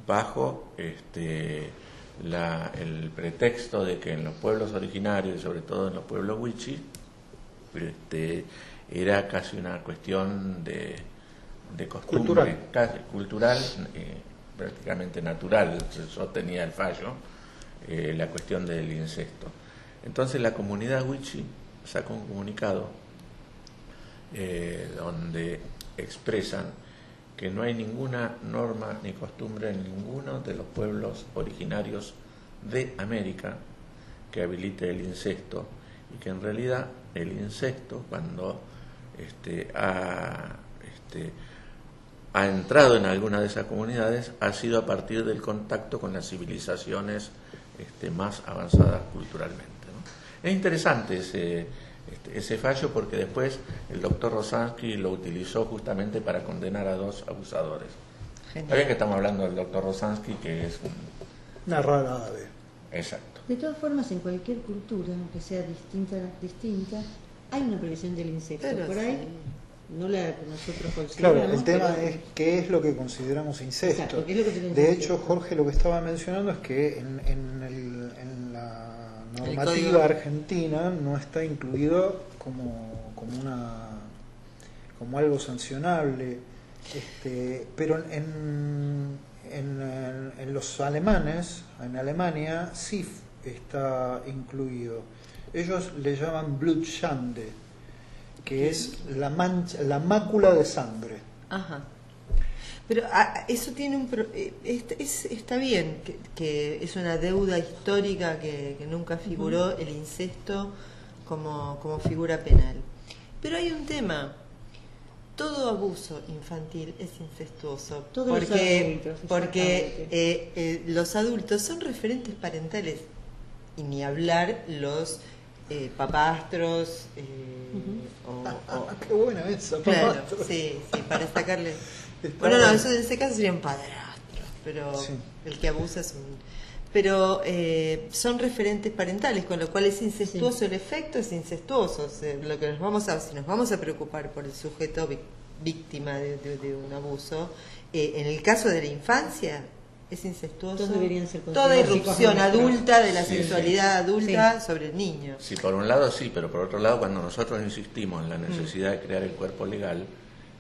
bajo el pretexto de que en los pueblos originarios y sobre todo en los pueblos wichí era casi una cuestión de costumbre, casi cultural, prácticamente natural, sostenía el fallo, la cuestión del incesto. Entonces la comunidad wichí sacó un comunicado donde expresan que no hay ninguna norma ni costumbre en ninguno de los pueblos originarios de América que habilite el incesto, y que en realidad el incesto, cuando ha entrado en alguna de esas comunidades, ha sido a partir del contacto con las civilizaciones más avanzadas culturalmente, ¿no? Es interesante ese fallo, porque después el doctor Rosansky lo utilizó justamente para condenar a 2 abusadores. Está bien que estamos hablando del doctor Rosansky, que es una rara ave. Exacto. De todas formas, en cualquier cultura, aunque sea distinta, hay una prohibición del incesto. Pero por ahí, sí. no la que nosotros consideramos. Claro, el tema pero es qué es lo que consideramos incesto. Exacto, ¿qué es lo que consideramos De incesto? hecho, Jorge lo que estaba mencionando es que en la normativa código argentina no está incluido como algo sancionable, pero en los alemanes, en Alemania sí está incluido. Ellos le llaman Blutschande, que es la mácula de sangre. Ajá. Pero eso tiene está bien, que es una deuda histórica que nunca figuró el incesto como figura penal. Pero hay un tema: todo abuso infantil es incestuoso, Todos los adultos, porque los adultos son referentes parentales, y ni hablar los papastros Qué buena esa, claro, papastro. sí, para sacarle. Está Bueno, no, bueno. eso en ese caso serían padrastros, pero Sí. el que abusa es un. Pero son referentes parentales, con lo cual es incestuoso, Sí. el efecto es incestuoso. O sea, lo que si nos vamos a preocupar por el sujeto víctima de un abuso, en el caso de la infancia es incestuoso. Todos deberían ser Toda considerados irrupción hijos nuestros. adulta de la Sí, sexualidad adulta Sí. sobre el niño. Sí, por un lado sí, pero por otro lado, cuando nosotros insistimos en la necesidad de crear el cuerpo legal,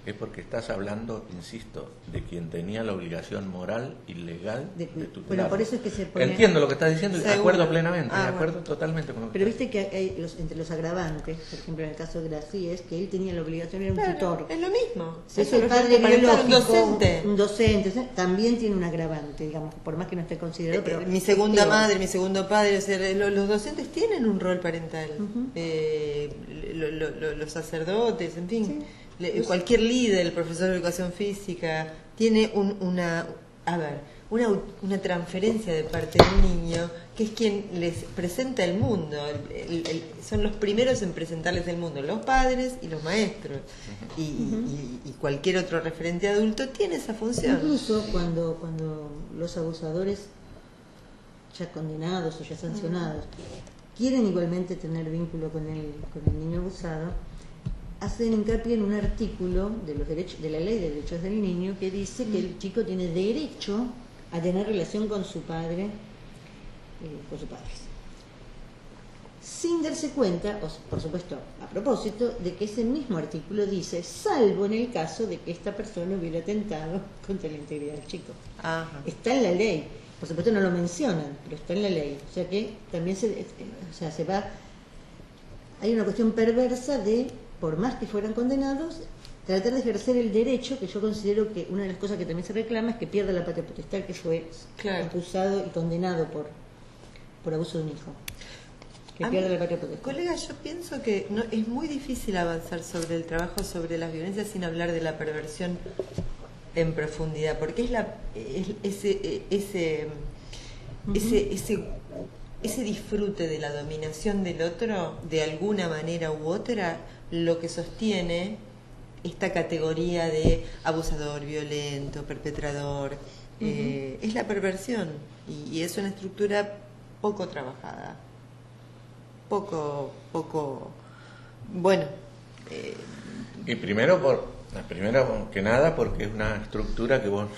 es porque estás hablando, insisto, de quien tenía la obligación moral y legal de tutelarlo. Bueno, por eso es que se pone... Entiendo lo que estás diciendo y de Seguro. acuerdo plenamente, Ah, de acuerdo bueno. totalmente con lo que Pero estás viste que hay entre los agravantes, por ejemplo en el caso de Gracie, es que él tenía la obligación, era un Claro, tutor. es lo mismo. Si Eso es el es padre parental, biológico, un docente. también tiene un agravante, digamos, por más que no esté considerado. Pero Mi segunda digo, madre, mi segundo padre, o sea, los docentes tienen un rol parental. Ujú. Los sacerdotes, en fin, Sí. cualquier líder, el profesor de educación física, tiene una transferencia de parte del niño, que es quien les presenta el mundo. Son los primeros en presentarles el mundo, los padres y los maestros. Y cualquier otro referente adulto tiene esa función. Incluso cuando los abusadores ya condenados o ya sancionados quieren igualmente tener vínculo con el niño abusado, hacen hincapié en un artículo de los derechos de la Ley de Derechos del Niño que dice que el chico tiene derecho a tener relación con su padre, con sus padres, sin darse cuenta, o por supuesto a propósito, de que ese mismo artículo dice, salvo en el caso de que esta persona hubiera atentado contra la integridad del chico. Ajá. Está en la ley, por supuesto no lo mencionan, pero está en la ley, o sea que también se va, hay una cuestión perversa de, por más que fueran condenados, tratar de ejercer el derecho, que yo considero que una de las cosas que también se reclama es que pierda la patria potestad, que fue Claro. acusado y condenado por abuso de un hijo, que pierda la patria potestad. Colega, yo pienso que es muy difícil avanzar sobre el trabajo sobre las violencias sin hablar de la perversión en profundidad, porque es ese disfrute de la dominación del otro, de alguna manera u otra, lo que sostiene esta categoría de abusador, violento, perpetrador. Es la perversión y es una estructura poco trabajada, poco, bueno. Y primero que nada porque es una estructura que vos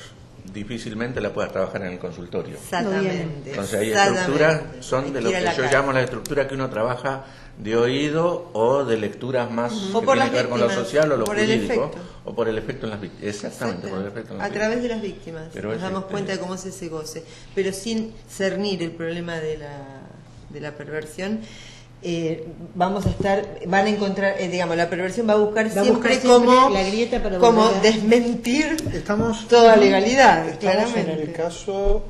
difícilmente la puedas trabajar en el consultorio. Exactamente. Entonces hay estructuras, son de lo que yo llamo la estructura que uno trabaja de oído o de lecturas más que tienen que ver con lo social o lo jurídico, o por el efecto en las víctimas. Exactamente, por el efecto en las víctimas. A través de las víctimas Pero nos damos cuenta de cómo es ese goce, pero sin cernir el problema de la perversión. Van a encontrar, digamos, la perversión va a buscar siempre como la grieta para como desmentir toda legalidad. Estamos claramente. en el caso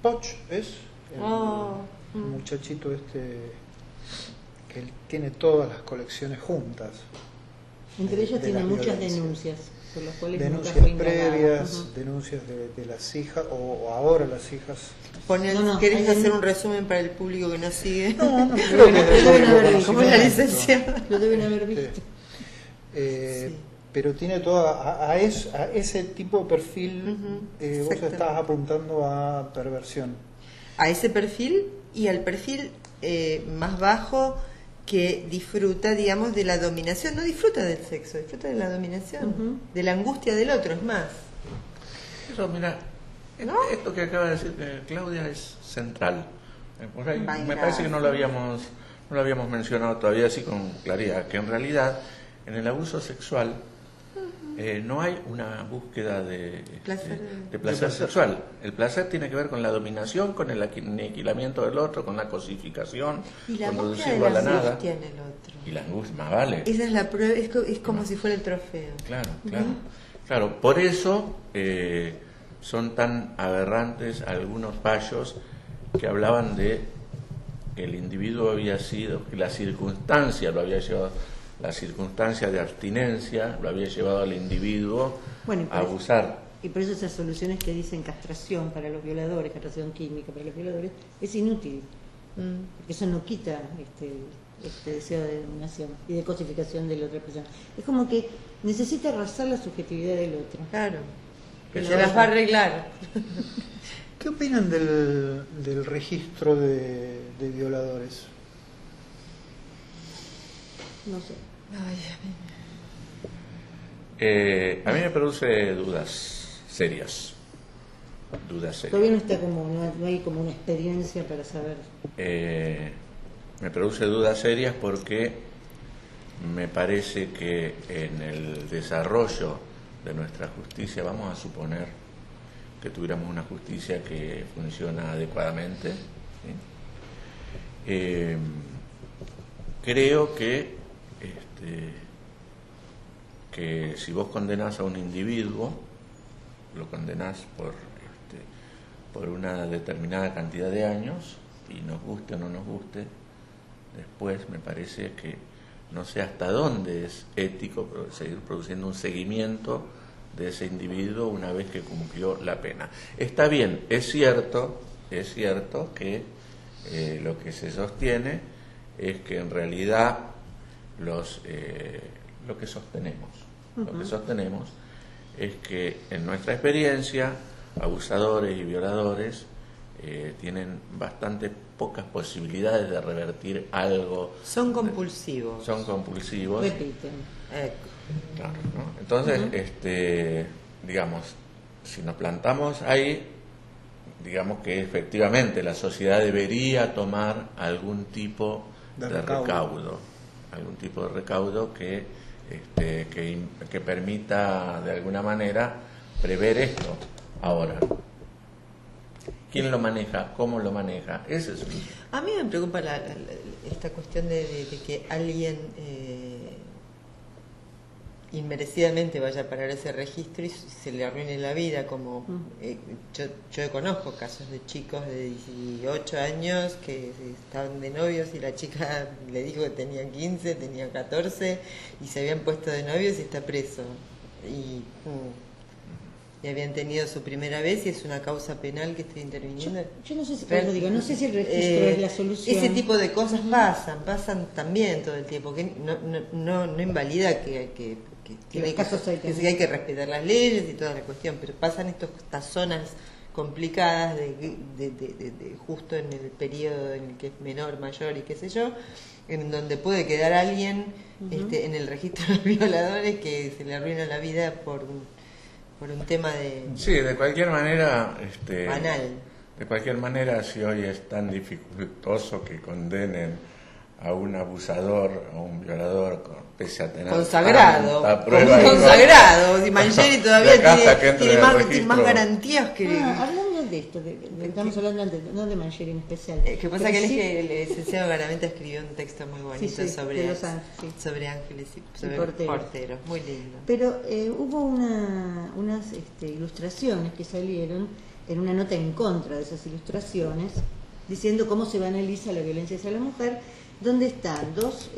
Poch, ¿es? El muchachito que él tiene todas las colecciones juntas. Entre ellos de tiene las muchas violencias. denuncias, por las cuales Denuncias nunca fue indagado. previas, denuncias de las hijas, o ahora las hijas. ¿Querés hacer un resumen para el público que nos sigue? No creo que Lo deben haber visto. Como la licenciada. Lo deben haber visto. Sí. Pero tiene toda a ese tipo de perfil. Vos estás apuntando a perversión. A ese perfil y al perfil más bajo que disfruta, digamos, de la dominación. No disfruta del sexo, disfruta de la dominación, de la angustia del otro, es más. Eso, mira, ¿no? esto que acaba de decir Claudia es central. Por ahí, Bailar. me parece que no lo habíamos mencionado todavía así con claridad, que en realidad en el abuso sexual no hay una búsqueda de placer sexual. El placer tiene que ver con la dominación, con el aniquilamiento del otro, con la cosificación, Y la con búsqueda reducirlo a de la la nada. angustia en el otro. Y la angustia, más vale. Esa es la prueba, es como si fuera el trofeo. Claro, por eso son tan aberrantes algunos fallos que hablaban de que el individuo había sido, que la circunstancia lo había llevado, la circunstancia de abstinencia lo había llevado al individuo a abusar. Y por eso esas soluciones que dicen castración para los violadores, castración química para los violadores, es inútil. Porque eso no quita este deseo de dominación y de cosificación de la otra persona. Es como que necesita arrasar la subjetividad del otro. Claro. Eso Se las va a arreglar. ¿Qué opinan del registro de violadores? No sé. A mí me produce dudas serias. Todavía no está no hay como una experiencia para saber. Me produce dudas serias porque me parece que en el desarrollo de nuestra justicia, vamos a suponer que tuviéramos una justicia que funciona adecuadamente, ¿sí? Creo que si vos condenás a un individuo, lo condenás por una determinada cantidad de años, y nos guste o no nos guste, después me parece que no sé hasta dónde es ético seguir produciendo un seguimiento de ese individuo una vez que cumplió la pena. Está bien, es cierto que lo que se sostiene es que en realidad lo que sostenemos es que en nuestra experiencia abusadores y violadores tienen bastante pocas posibilidades de revertir algo. Son compulsivos. Repiten. Claro, ¿no? Entonces, digamos, si nos plantamos ahí, digamos que efectivamente la sociedad debería tomar algún tipo de recaudo, que permita de alguna manera prever esto. Ahora, ¿quién lo maneja? ¿Cómo lo maneja? Ese es A mí me preocupa esta cuestión de que alguien inmerecidamente vaya a parar ese registro y se le arruine la vida, como yo conozco casos de chicos de 18 años que estaban de novios y la chica le dijo que tenía 15, tenía 14 y se habían puesto de novios y está preso. Y y habían tenido su primera vez y es una causa penal que estoy interviniendo. Yo no sé si, pero digo, no sé si el registro es la solución. Ese tipo de cosas pasan también todo el tiempo, que no invalida que hay que respetar las leyes y toda la cuestión, pero pasan estas zonas complicadas de justo en el periodo en el que es menor, mayor y qué sé yo, en donde puede quedar alguien en el registro de violadores que se le arruina la vida por un tema de... Sí, de cualquier manera... banal. De cualquier manera, si hoy es tan dificultoso que condenen a un abusador o un violador pese a tener consagrado, y Mangieri todavía tiene más garantías que... hablando de esto, estamos hablando antes, no de Mangieri en especial. Que pasa que el licenciado Garaventa escribió un texto muy bonito sobre ángeles y sobre porteros, muy lindo. Pero hubo unas ilustraciones que salieron en una nota en contra de esas ilustraciones, diciendo cómo se banaliza la violencia hacia la mujer, donde están dos,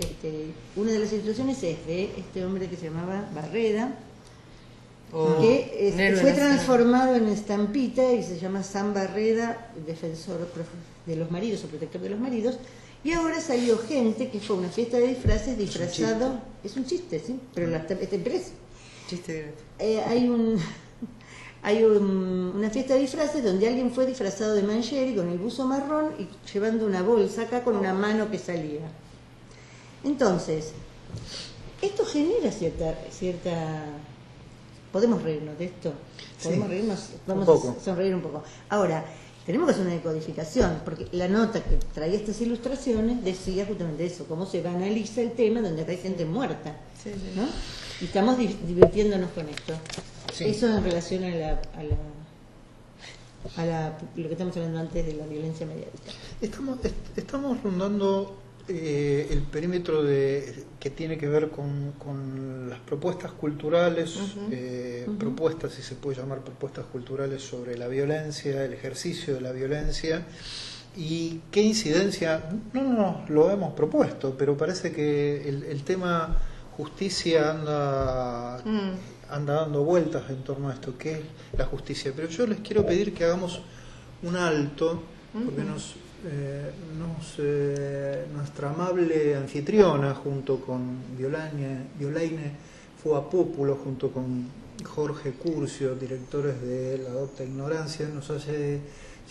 una de las ilustraciones es de este hombre que se llamaba Barreda, que fue transformado en estampita y se llama San Barreda, defensor de los maridos o protector de los maridos, y ahora salió gente que fue a una fiesta de disfraces disfrazado, es un chiste, ¿sí? Pero está impreso. Chiste. Hay una fiesta de disfraces donde alguien fue disfrazado de Mangieri con el buzo marrón y llevando una bolsa acá con una mano que salía. Entonces, esto genera cierta... ¿Podemos reírnos de esto? ¿Podemos reírnos? Vamos a sonreír un poco. Ahora, tenemos que hacer una decodificación, porque la nota que traía estas ilustraciones decía justamente eso, cómo se banaliza el tema donde hay gente muerta, ¿no? Y estamos divirtiéndonos con esto. Sí. Eso en relación a lo que estamos hablando antes de la violencia mediática. Estamos rondando el perímetro que tiene que ver con las propuestas culturales, propuestas, si se puede llamar propuestas culturales sobre la violencia, el ejercicio de la violencia y qué incidencia, no lo hemos propuesto, pero parece que el tema justicia anda dando vueltas en torno a esto, que es la justicia. Pero yo les quiero pedir que hagamos un alto, porque nuestra amable anfitriona, junto con Violaine Fuapópulo, junto con Jorge Curcio, directores de La Adopta Ignorancia, nos hace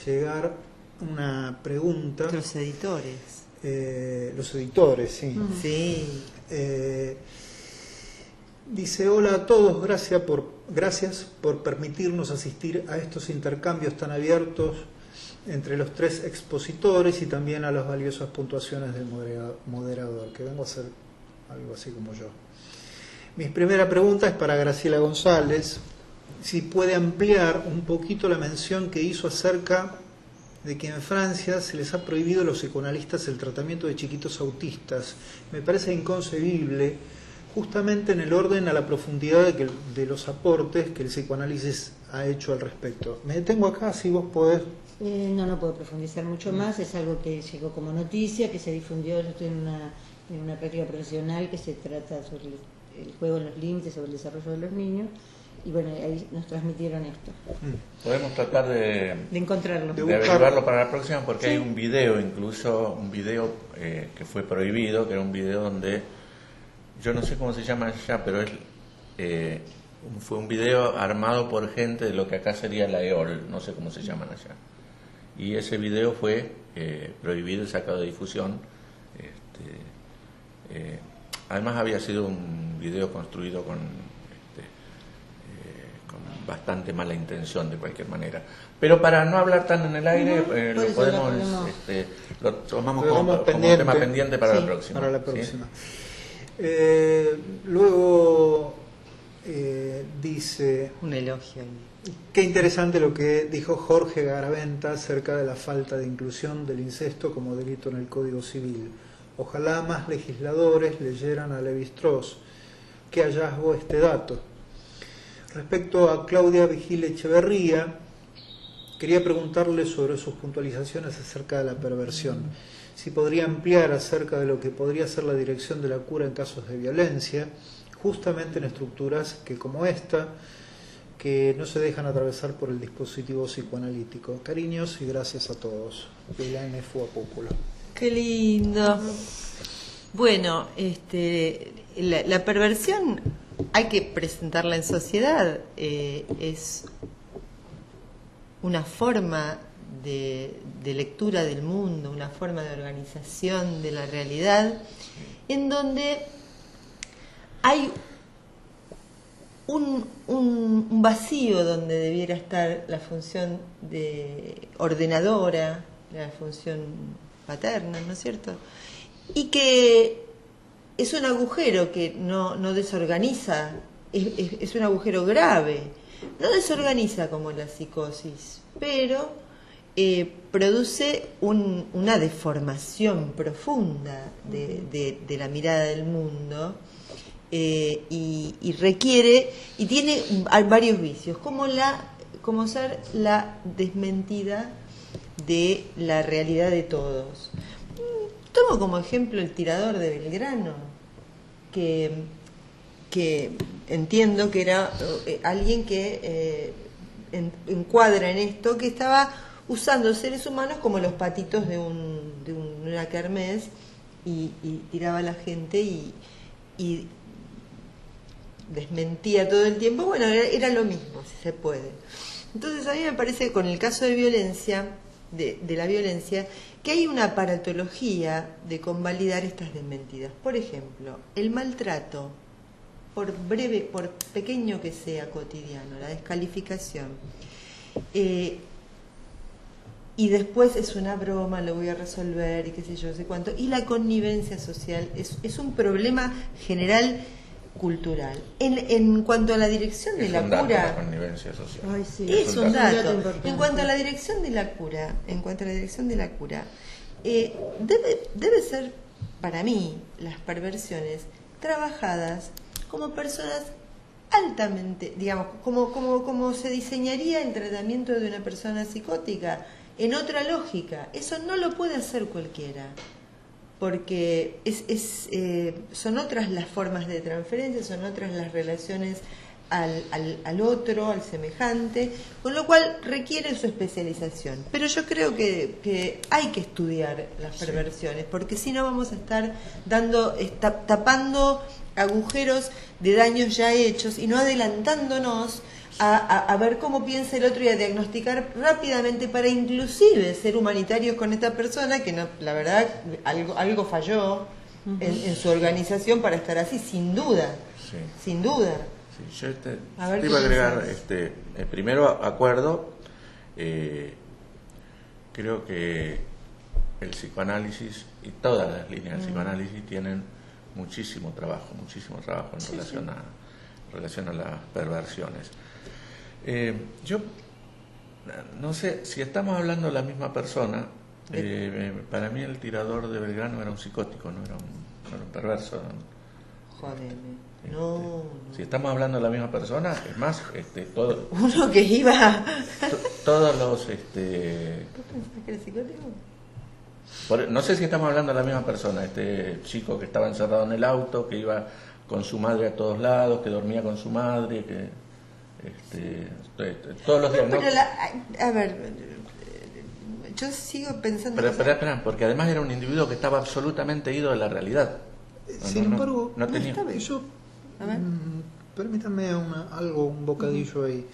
llegar una pregunta. Los editores. Los editores, sí. Sí. Dice: hola a todos, gracias por permitirnos asistir a estos intercambios tan abiertos entre los tres expositores y también a las valiosas puntuaciones del moderador, que vengo a hacer algo así como yo. Mi primera pregunta es para Graciela González, si puede ampliar un poquito la mención que hizo acerca de que en Francia se les ha prohibido a los psicoanalistas el tratamiento de chiquitos autistas. Me parece inconcebible, justamente en el orden a la profundidad de los aportes que el psicoanálisis ha hecho al respecto. Me detengo acá, si vos podés. No puedo profundizar mucho más, es algo que llegó como noticia, que se difundió. Yo estoy en una práctica profesional que se trata sobre el juego en los límites, sobre el desarrollo de los niños, y bueno, ahí nos transmitieron esto. Podemos tratar de encontrarlo, de averiguarlo para la próxima, porque hay un video, incluso un video que fue prohibido, que era un video donde, yo no sé cómo se llama allá, pero fue un video armado por gente de lo que acá sería la EOL, no sé cómo se llaman allá. Y ese video fue prohibido y sacado de difusión. Además había sido un video construido con bastante mala intención de cualquier manera. Pero para no hablar tan en el aire, lo tomamos como tema pendiente para la próxima. Para la próxima. ¿Sí? Luego dice... un elogio. Qué interesante lo que dijo Jorge Garaventa acerca de la falta de inclusión del incesto como delito en el Código Civil. Ojalá más legisladores leyeran a Lévi-Strauss. Qué hallazgo este dato. Respecto a Claudia Vigil Echeverría, quería preguntarle sobre sus puntualizaciones acerca de la perversión. Si podría ampliar acerca de lo que podría ser la dirección de la cura en casos de violencia, justamente en estructuras que como esta, que no se dejan atravesar por el dispositivo psicoanalítico. Cariños y gracias a todos. Belén Fuapúculo. Qué lindo. Bueno, la perversión hay que presentarla en sociedad. Es una forma de lectura del mundo, una forma de organización de la realidad, en donde hay un vacío donde debiera estar la función de ordenadora, la función paterna, ¿no es cierto? Y que es un agujero que no desorganiza, es un agujero grave, no desorganiza como la psicosis, pero produce una deformación profunda de la mirada del mundo. Y requiere y tiene varios vicios, como ser la desmentida de la realidad de todos. Tomo como ejemplo el tirador de Belgrano, que entiendo que era alguien que encuadra en esto, que estaba usando seres humanos como los patitos de una kermés y tiraba a la gente y desmentía todo el tiempo. Bueno, era lo mismo, si se puede. Entonces a mí me parece que con el caso de violencia, de la violencia, que hay una aparatología de convalidar estas desmentidas. Por ejemplo, el maltrato, por pequeño que sea, cotidiano, la descalificación, y después es una broma, lo voy a resolver y qué sé yo, sé cuánto, y la connivencia social es un problema general cultural. En cuanto a la dirección de la cura, la connivencia social. Ay, sí, es un dato. importante. En cuanto a la dirección de la cura, debe ser para mí las perversiones trabajadas como personas altamente, digamos, como se diseñaría el tratamiento de una persona psicótica, en otra lógica. Eso no lo puede hacer cualquiera, porque son otras las formas de transferencia, son otras las relaciones al otro, al semejante, con lo cual requiere su especialización. Pero yo creo que hay que estudiar las perversiones, porque si no vamos a estar tapando agujeros de daños ya hechos y no adelantándonos a ver cómo piensa el otro y a diagnosticar rápidamente para inclusive ser humanitarios con esta persona que no, la verdad algo falló en su organización para estar así, sin duda. Sí. Sin duda. Sí, yo te A ver iba a qué agregar piensas. primero acuerdo. Creo que el psicoanálisis y todas las líneas del psicoanálisis tienen muchísimo trabajo en relación a las perversiones. Yo no sé si estamos hablando de la misma persona. Para mí el tirador de Belgrano era un psicótico, no era un perverso. Jodeme. No. Si estamos hablando de la misma persona, es más, todo, Uno que iba. todos los ¿Vos pensás que era psicótico? no sé si estamos hablando de la misma persona. Este chico que estaba encerrado en el auto, que iba con su madre a todos lados, que dormía con su madre, que todos los días. Pero a ver, yo sigo pensando. Pero espera, porque además era un individuo que estaba absolutamente ido de la realidad. Sin embargo, no tenía. está bien. yo, A ver. permítanme un bocadillo ahí.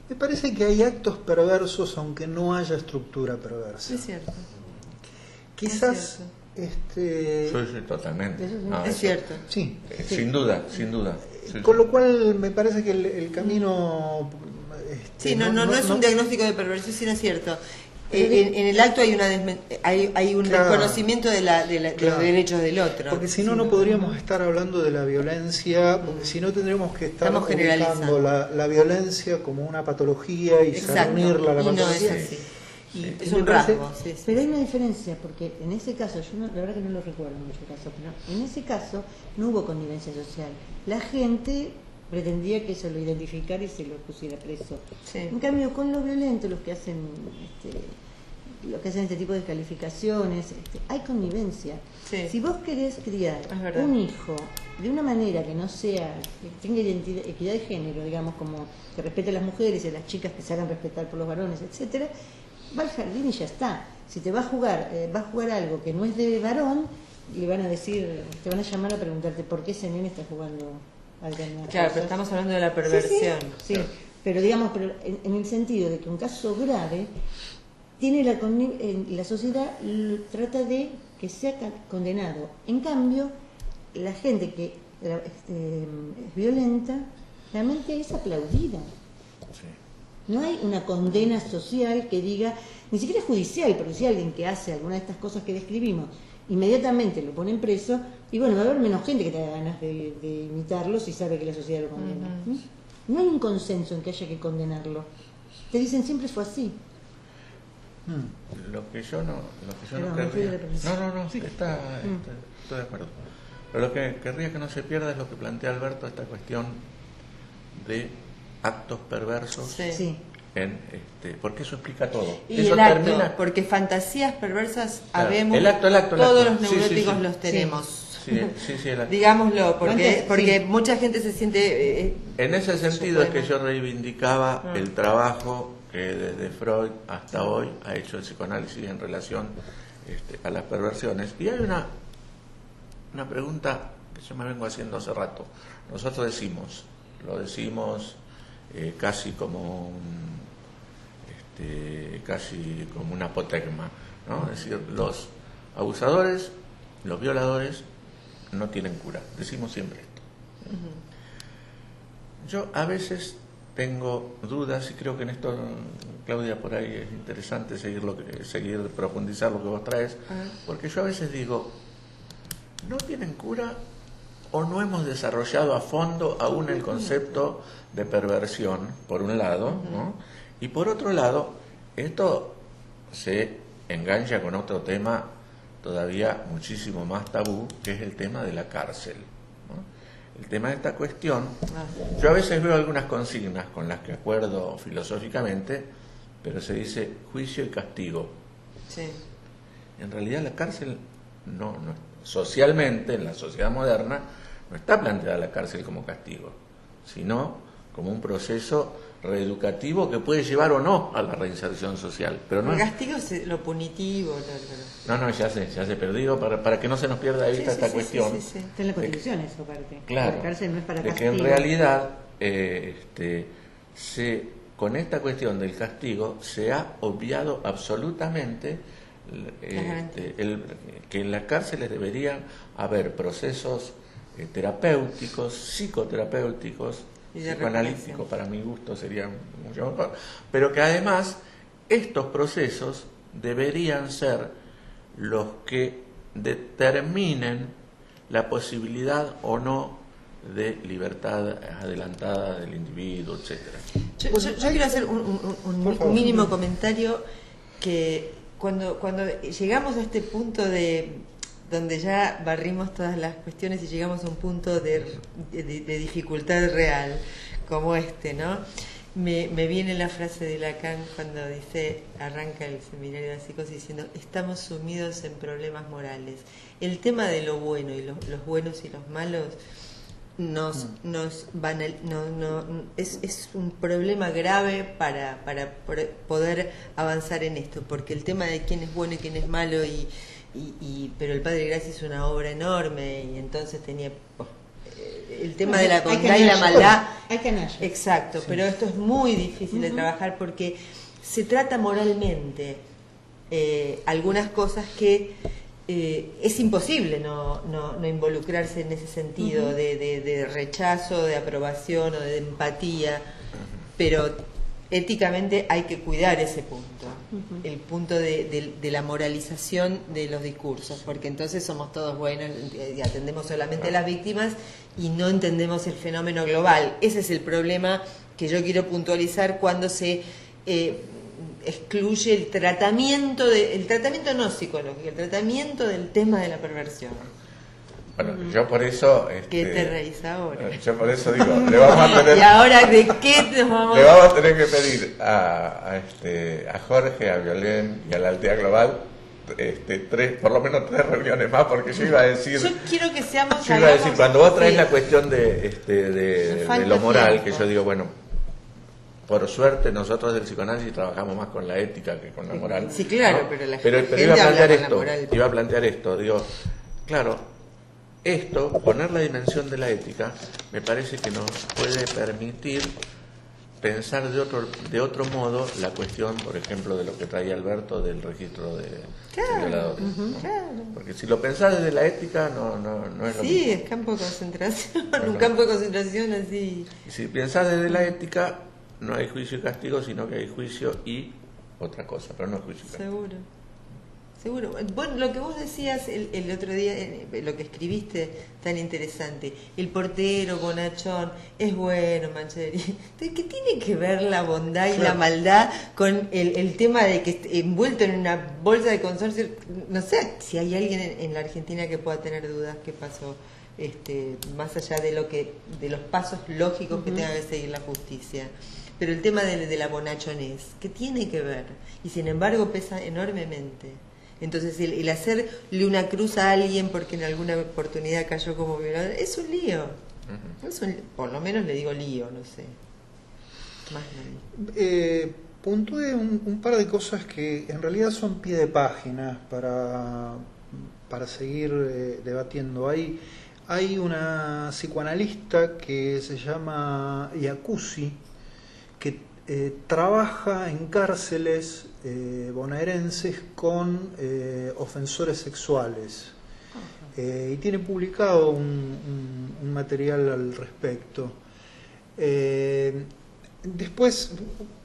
Me parece que hay actos perversos aunque no haya estructura perversa. Es cierto. Quizás Sí, totalmente. Es cierto. sí. Sin duda. Sí, Con lo cual me parece que el camino Sí, no es un diagnóstico de perversión, sino es cierto. En el acto hay un Claro. desconocimiento de los derechos del otro. Porque si no podríamos estar hablando de la violencia, porque si no tendríamos que estar Estamos ubicando generalizando. la violencia como una patología y Exacto. cernirla a la Y no es patología. así. Es me un parece- rasgo. Sí. Pero hay una diferencia, porque en ese caso, la verdad que no lo recuerdo mucho el caso, pero en ese caso no hubo connivencia social. La gente pretendía que se lo identificara y se lo pusiera preso. Sí. En cambio, con los violentos, los que hacen lo que hacen este tipo de calificaciones, hay connivencia. Sí. Si vos querés criar Es verdad. un hijo de una manera que no sea, que tenga equidad de género, digamos, como que respete a las mujeres y a las chicas que se hagan respetar por los varones, etcétera, va al jardín y ya está. Si te va a jugar algo que no es de varón, le van a decir, te van a llamar a preguntarte por qué ese nene está jugando algo. Claro, pero estamos hablando de la perversión. Sí, pero digamos, en el sentido de que un caso grave tiene la sociedad trata de que sea condenado. En cambio, la gente que es violenta realmente es aplaudida. No hay una condena social que diga, ni siquiera judicial, porque si alguien que hace alguna de estas cosas que describimos, inmediatamente lo ponen preso, y bueno, va a haber menos gente que tenga ganas de imitarlo si sabe que la sociedad lo condena. No hay un consenso en que haya que condenarlo. Te dicen siempre fue así. Lo que yo no Perdón, me fui querría... de la pregunta. No, estoy de acuerdo. Pero lo que querría que no se pierda es lo que plantea Alberto, esta cuestión de actos perversos. Sí. Porque eso explica todo. Y eso el acto, termina... porque fantasías perversas Claro, habemos, el acto, todos el acto. los neuróticos Sí. los tenemos. Sí, el acto. Digámoslo, porque Sí. mucha gente se siente... En ese sentido es que supone. yo reivindicaba el trabajo que desde Freud hasta hoy ha hecho el psicoanálisis en relación a las perversiones. Y hay una pregunta que yo me vengo haciendo hace rato. Nosotros lo decimos casi como casi como un apotegma, ¿no? Es decir, los abusadores, los violadores no tienen cura. Decimos siempre esto. Yo a veces tengo dudas y creo que en esto, Claudia, por ahí es interesante seguir profundizar lo que vos traes, porque yo a veces digo, ¿no tienen cura o no hemos desarrollado a fondo aún el concepto de perversión, por un lado, ¿no? Y por otro lado, esto se engancha con otro tema todavía muchísimo más tabú, que es el tema de la cárcel, ¿no? El tema de esta cuestión, yo a veces veo algunas consignas con las que acuerdo filosóficamente, pero se dice juicio y castigo. Sí. En realidad la cárcel no socialmente, en la sociedad moderna, no está planteada la cárcel como castigo, sino como un proceso reeducativo que puede llevar o no a la reinserción social. Pero no El castigo es lo punitivo. No, ya sé, pero digo para que no se nos pierda de vista esta cuestión. Sí. Está en la Constitución eso, aparte. Claro, La cárcel no es para de castigo. que en realidad con esta cuestión del castigo se ha obviado absolutamente que en las cárceles deberían haber procesos terapéuticos, psicoterapéuticos, psicoanalíticos, para mi gusto sería mucho mejor, pero que además estos procesos deberían ser los que determinen la posibilidad o no de libertad adelantada del individuo, etcétera. Yo quiero hacer un mínimo comentario, que cuando llegamos a este punto de donde ya barrimos todas las cuestiones y llegamos a un punto de dificultad real como ¿no? Me viene la frase de Lacan cuando arranca el seminario de psicosis diciendo: estamos sumidos en problemas morales. El tema de lo bueno y los buenos y los malos es un problema grave para poder avanzar en esto, porque el tema de quién es bueno y quién es malo pero el Padre Gracia hizo una obra enorme y entonces tenía el tema de la bondad y la maldad. Hay canalla. Exacto, pero esto es muy difícil de trabajar porque se trata moralmente algunas cosas que es imposible no involucrarse en ese sentido de rechazo, de aprobación o de empatía, pero éticamente hay que cuidar ese punto, el punto de la moralización de los discursos, porque entonces somos todos buenos y atendemos solamente a las víctimas y no entendemos el fenómeno global. Ese es el problema que yo quiero puntualizar cuando se excluye el tratamiento no psicológico, el tratamiento del tema de la perversión. Bueno, yo por eso... ¿Qué te reís ahora? Yo por eso digo, le vamos a tener... ¿Y ahora de qué nos vamos Le vamos a tener que pedir a Jorge, a Violén y a la Aldea Global por lo menos 3 reuniones más, porque yo iba a decir... Yo quiero que seamos... Yo iba a decir, cuando vos traes sí, la cuestión de lo moral, que yo digo, bueno, por suerte nosotros del psicoanálisis trabajamos más con la ética que con la moral. Sí, claro, ¿no? pero la pero gente iba a plantear habla con la esto, moral. iba a plantear esto, digo, claro, esto, poner la dimensión de la ética, me parece que nos puede permitir pensar de otro modo la cuestión, por ejemplo, de lo que traía Alberto del registro de violadores, ¿no? Claro. Porque si lo pensás desde la ética, no es lo mismo. Sí, es campo de concentración, No, un no. campo de concentración así. Y si pensás desde la ética, no hay juicio y castigo, sino que hay juicio y otra cosa, pero no juicio y castigo. Seguro. Seguro. Bueno, lo que vos decías el otro día, lo que escribiste, tan interesante. El portero, bonachón, es bueno, Mancheri. ¿Qué tiene que ver la bondad y la maldad con el tema de que envuelto en una bolsa de consorcio? No sé si hay alguien en la Argentina que pueda tener dudas qué pasó, más allá de los pasos lógicos que tenga que seguir la justicia. Pero el tema de la bonachonés, ¿qué tiene que ver? Y sin embargo pesa enormemente. Entonces el hacerle una cruz a alguien porque en alguna oportunidad cayó como violador es un lío. Por lo menos le digo lío, no sé. Más nadie. Puntúe un par de cosas que en realidad son pie de página para seguir debatiendo. Hay una psicoanalista que se llama Iacuzzi, que trabaja en cárceles bonaerenses con ofensores sexuales. Y tiene publicado un material al respecto. Después,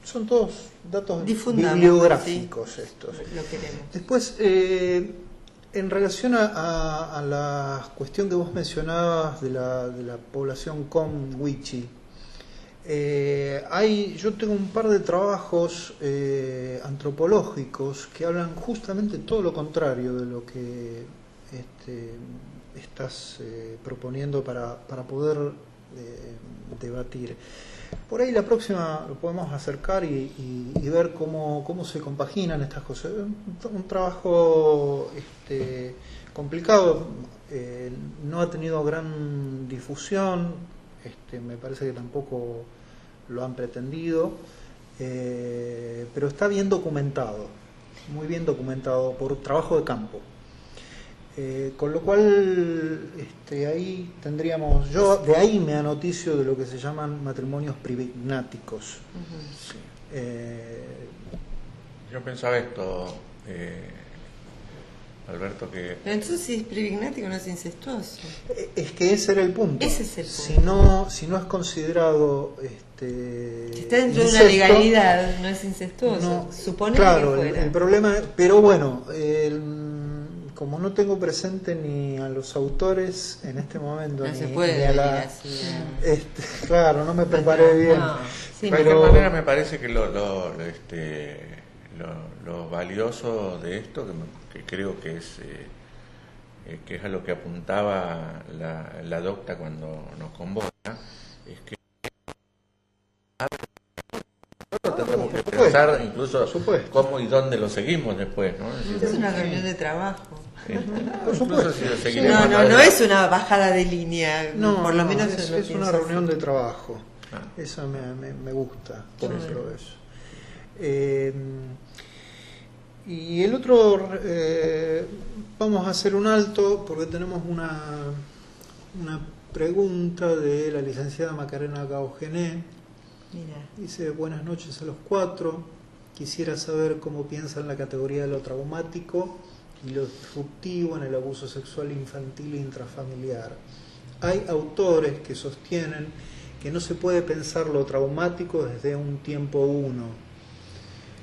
son todos datos bibliográficos, sí, estos. Lo queremos. Después, en relación a la cuestión que vos mencionabas de la población con-wichi, yo tengo un par de trabajos antropológicos que hablan justamente todo lo contrario de lo que estás proponiendo para poder debatir. Por ahí la próxima lo podemos acercar y ver cómo se compaginan estas cosas. Un trabajo complicado, no ha tenido gran difusión, me parece que tampoco lo han pretendido, pero está bien documentado, muy bien documentado por trabajo de campo. Con lo cual ahí tendríamos, yo de ahí me anoticio de lo que se llaman matrimonios privignáticos. Yo pensaba esto, Alberto, que... Pero entonces si es privignático no es incestuoso. Es que ese era el punto. Ese es el punto. Si no es considerado si está dentro de una legalidad no es incestuoso. No, Supone claro, que fuera. el problema, pero bueno, como no tengo presente ni a los autores en este momento, No ni, se puede ni a la, venir así, claro, no me preparé bien. No, sí, de cualquier manera me parece que lo valioso de esto, que creo que es a lo que apuntaba la docta cuando nos convoca, es que nosotros tendremos que pensar incluso cómo y dónde lo seguimos después, ¿no? Es una reunión de trabajo. Por supuesto. Si lo seguiremos No es una bajada de línea. No, por lo menos es una reunión de trabajo. Esa me gusta, por Bueno. eso. Y el otro, vamos a hacer un alto porque tenemos una pregunta de la licenciada Macarena Gaogené. Mira. Dice: buenas noches a los 4. Quisiera saber cómo piensan la categoría de lo traumático y lo disruptivo en el abuso sexual infantil e intrafamiliar. Hay autores que sostienen que no se puede pensar lo traumático desde un tiempo uno.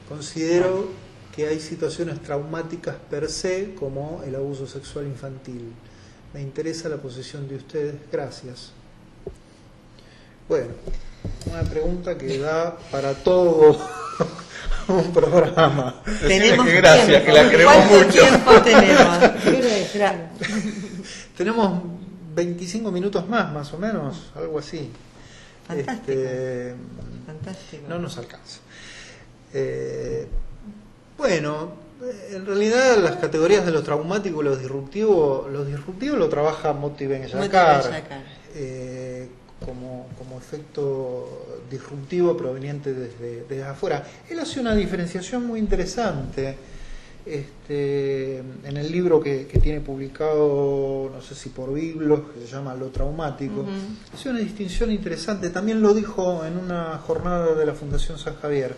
Considero que hay situaciones traumáticas per se, como el abuso sexual infantil. Me interesa la posición de ustedes. Gracias. Bueno, una pregunta que da para todo un programa. Tenemos que gracias, tiempo. que la queremos ¿Cuánto mucho. tiempo tenemos? ¿Qué hora es? Tenemos 25 minutos más o menos, algo así. Fantástico. Fantástico. No nos alcanza. Bueno, en realidad las categorías de lo traumático y lo disruptivo lo trabaja Moti Ben-Shakar como efecto disruptivo proveniente desde afuera. Él hace una diferenciación muy interesante en el libro que tiene publicado, no sé si por Biblos, que se llama Lo Traumático. Hace una distinción interesante, también lo dijo en una jornada de la Fundación San Javier.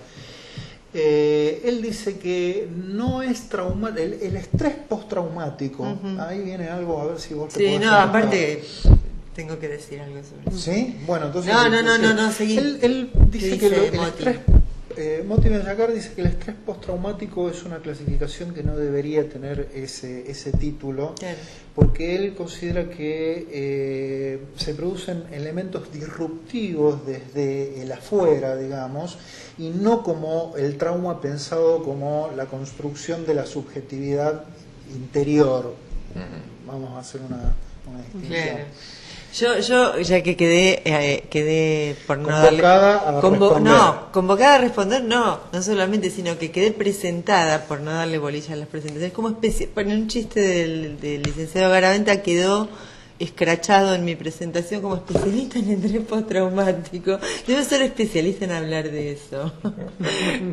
Él dice que no es traumático, el estrés postraumático. Ahí viene algo, a ver si vos te podés no, contar. aparte tengo que decir algo sobre eso. ¿Sí? Bueno, entonces... No, seguí. Él dice que el Moti? estrés... Moti Ben-Shakar dice que el estrés postraumático es una clasificación que no debería tener ese título, Claro. porque él considera que se producen elementos disruptivos desde el afuera, digamos, y no como el trauma pensado como la construcción de la subjetividad interior. Vamos a hacer una distinción. Claro. Yo ya que quedé por no Convocada a responder. Convocada a responder, no solamente, sino que quedé presentada por no darle bolilla a las presentaciones, como bueno, un chiste del licenciado Garaventa quedó escrachado en mi presentación como especialista en estrés postraumático. Debo ser especialista en hablar de eso.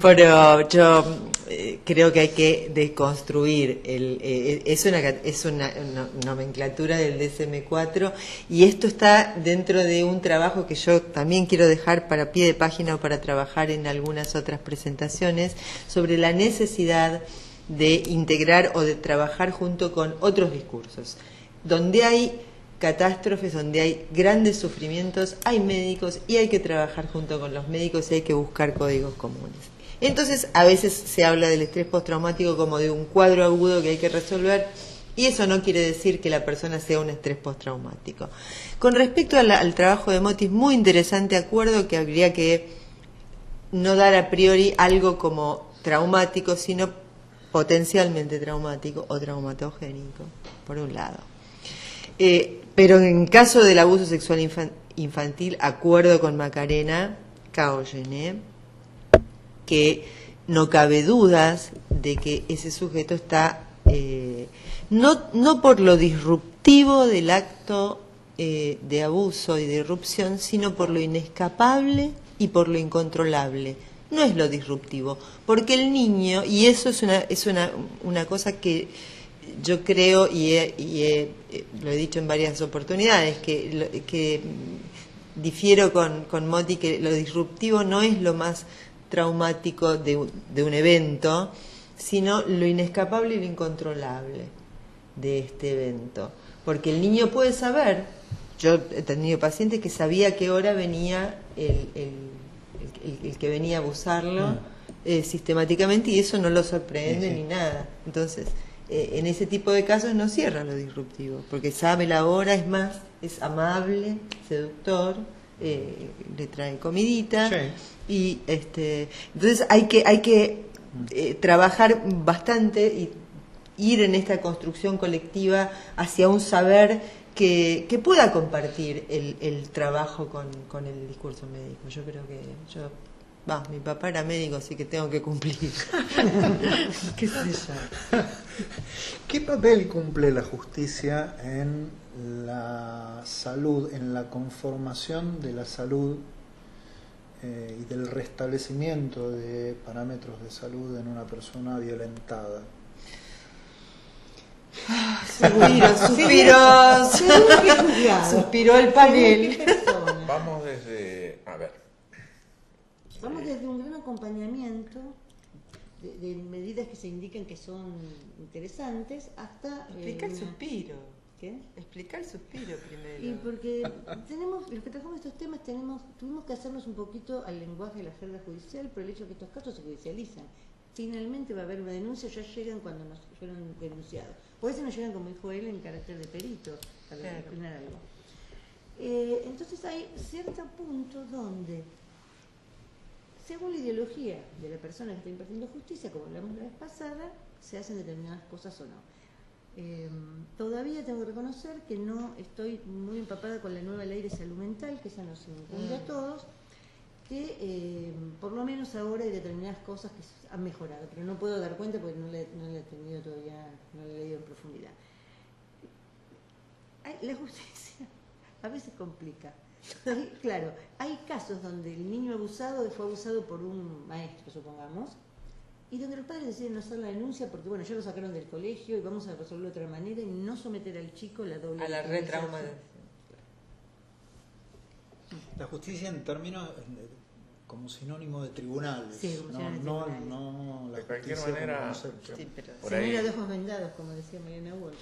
Pero yo creo que hay que deconstruir. Es una nomenclatura del DSM-4 y esto está dentro de un trabajo que yo también quiero dejar para pie de página o para trabajar en algunas otras presentaciones sobre la necesidad de integrar o de trabajar junto con otros discursos. Donde hay catástrofes, donde hay grandes sufrimientos, hay médicos y hay que trabajar junto con los médicos y hay que buscar códigos comunes. Entonces, a veces se habla del estrés postraumático como de un cuadro agudo que hay que resolver y eso no quiere decir que la persona sea un estrés postraumático. Con respecto al trabajo de Moti, es muy interesante, acuerdo que habría que no dar a priori algo como traumático, sino potencialmente traumático o traumatogénico, por un lado. Pero en caso del abuso sexual infantil, acuerdo con Macarena Caoyené, que no cabe dudas de que ese sujeto está, no por lo disruptivo del acto de abuso y de irrupción, sino por lo inescapable y por lo incontrolable. No es lo disruptivo, porque el niño, y eso es una cosa que yo creo y lo he dicho en varias oportunidades, que difiero con Moti, que lo disruptivo no es lo más traumático de un evento, sino lo inescapable y lo incontrolable de este evento. Porque el niño puede saber, yo he tenido pacientes que sabía a qué hora venía el que venía a abusarlo sistemáticamente y eso no lo sorprende ni nada. Entonces, en ese tipo de casos no cierra lo disruptivo, porque sabe la hora, es más, es amable, seductor, le trae comidita y entonces hay que trabajar bastante y ir en esta construcción colectiva hacia un saber que pueda compartir el trabajo con el discurso médico. Yo creo que mi papá era médico, así que tengo que cumplir. ¿Qué sé yo? ¿Qué papel cumple la justicia en la salud, en la conformación de la salud y del restablecimiento de parámetros de salud en una persona violentada? Suspiró el panel. Vamos desde un gran acompañamiento de medidas que se indican que son interesantes hasta... Explica el suspiro. ¿Qué? Explica el suspiro primero. Y porque los que trabajamos estos temas tuvimos que hacernos un poquito al lenguaje de la jerga judicial por el hecho de que estos casos se judicializan. Finalmente va a haber una denuncia, ya llegan cuando nos fueron denunciados. O a veces nos llegan, como dijo él, en carácter de perito, para determinar algo. Entonces hay cierto punto donde, según la ideología de la persona que está impartiendo justicia, como hablamos la vez pasada, se hacen determinadas cosas o no. Todavía tengo que reconocer que no estoy muy empapada con la nueva ley de salud mental, que esa nos incluye a todos, que por lo menos ahora hay determinadas cosas que han mejorado, pero no puedo dar cuenta porque no la he tenido todavía, no la he leído en profundidad. La justicia a veces complica. Claro, hay casos donde el niño abusado fue abusado por un maestro, supongamos, y donde los padres deciden no hacer la denuncia porque, bueno, ya lo sacaron del colegio y vamos a resolverlo de otra manera y no someter al chico la doble A la retrauma. La justicia en términos como sinónimo de tribunales. Sí, como sinónimo de tribunales. No la De cualquier justicia como manera, concepto. Sí, pero por se ahí, mira de ojos vendados, como decía Mariana Wolf.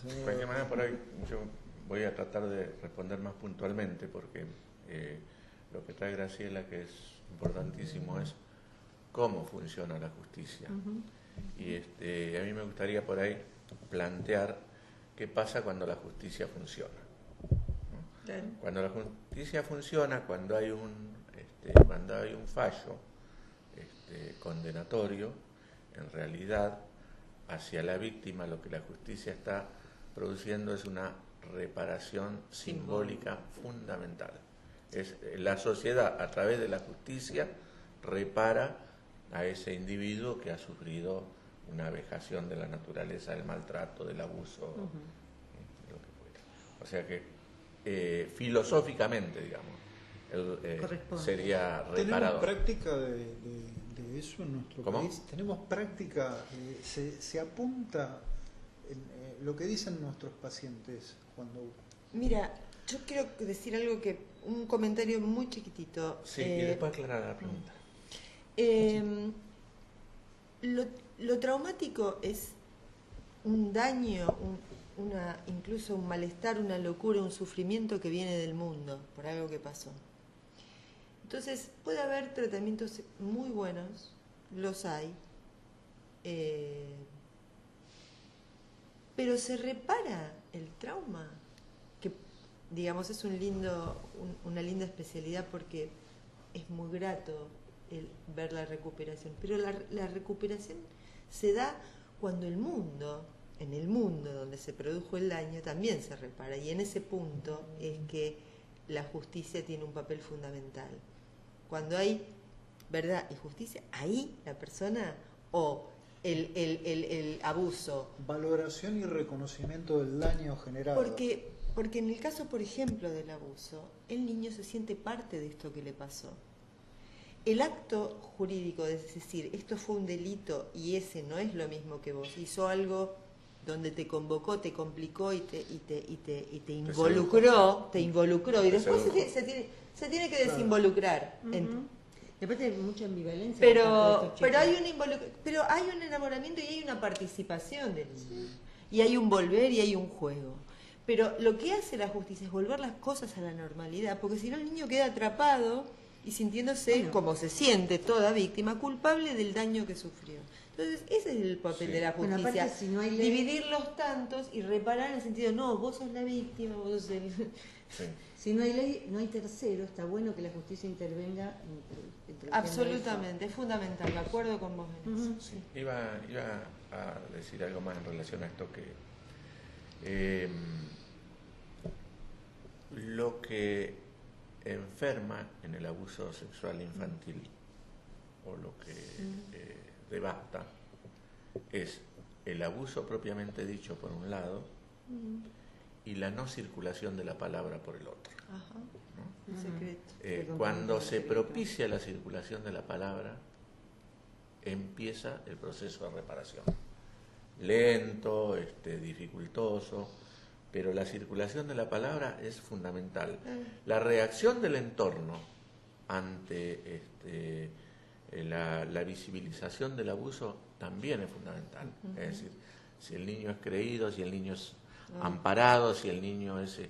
de cualquier manera, por ahí yo voy a tratar de responder más puntualmente, porque lo que trae Graciela, que es importantísimo, es cómo funciona la justicia. Y a mí me gustaría por ahí plantear qué pasa cuando la justicia funciona, ¿no? Claro. Cuando la justicia funciona, cuando hay un fallo condenatorio, en realidad hacia la víctima lo que la justicia está produciendo es una reparación simbólica fundamental. Es la sociedad, a través de la justicia, repara a ese individuo que ha sufrido una vejación de la naturaleza, del maltrato, del abuso, lo que fuera. O sea que filosóficamente, digamos, sería reparador. ¿Tenemos práctica de eso en nuestro país? ¿Tenemos práctica? ¿Se apunta en lo que dicen nuestros pacientes cuando...? Mira, yo quiero decir algo un comentario muy chiquitito. Sí, y después aclarar la pregunta. Lo traumático es un daño, incluso un malestar, una locura, un sufrimiento que viene del mundo por algo que pasó. Entonces puede haber tratamientos muy buenos, los hay, pero se repara el trauma, que digamos es una linda especialidad porque es muy grato el ver la recuperación, pero la recuperación se da cuando en el mundo donde se produjo el daño también se repara, y en ese punto es que la justicia tiene un papel fundamental. Cuando hay verdad y justicia, ahí la persona o el abuso. Valoración y reconocimiento del daño generado. Porque en el caso, por ejemplo, del abuso, el niño se siente parte de esto que le pasó. El acto jurídico de decir, esto fue un delito y ese no es lo mismo que vos, hizo algo donde te convocó, te complicó y te involucró, y después se tiene que desinvolucrar. Después hay mucha ambivalencia. Pero hay un enamoramiento y hay una participación del niño. Y hay un volver y hay un juego. Pero lo que hace la justicia es volver las cosas a la normalidad, porque si no el niño queda atrapado y sintiéndose, como se siente toda víctima, culpable del daño que sufrió. Entonces, ese es el papel de la justicia. Bueno, aparte, si no hay ley, dividir los tantos y reparar en el sentido, no, vos sos la víctima, vos sos el... Sí. Si no hay ley, no hay tercero, está bueno que la justicia intervenga entre Absolutamente, es fundamental, de acuerdo con vos en eso. Sí. Iba a decir algo más en relación a esto, que lo que enferma en el abuso sexual infantil, o lo que devasta, es el abuso propiamente dicho por un lado y la no circulación de la palabra por el otro. Ajá. ¿No? Un secreto. Cuando se propicia la circulación de la palabra, empieza el proceso de reparación. Lento, dificultoso, pero la circulación de la palabra es fundamental. La reacción del entorno ante la visibilización del abuso también es fundamental. Es decir, si el niño es creído, si el niño es amparado, si el niño es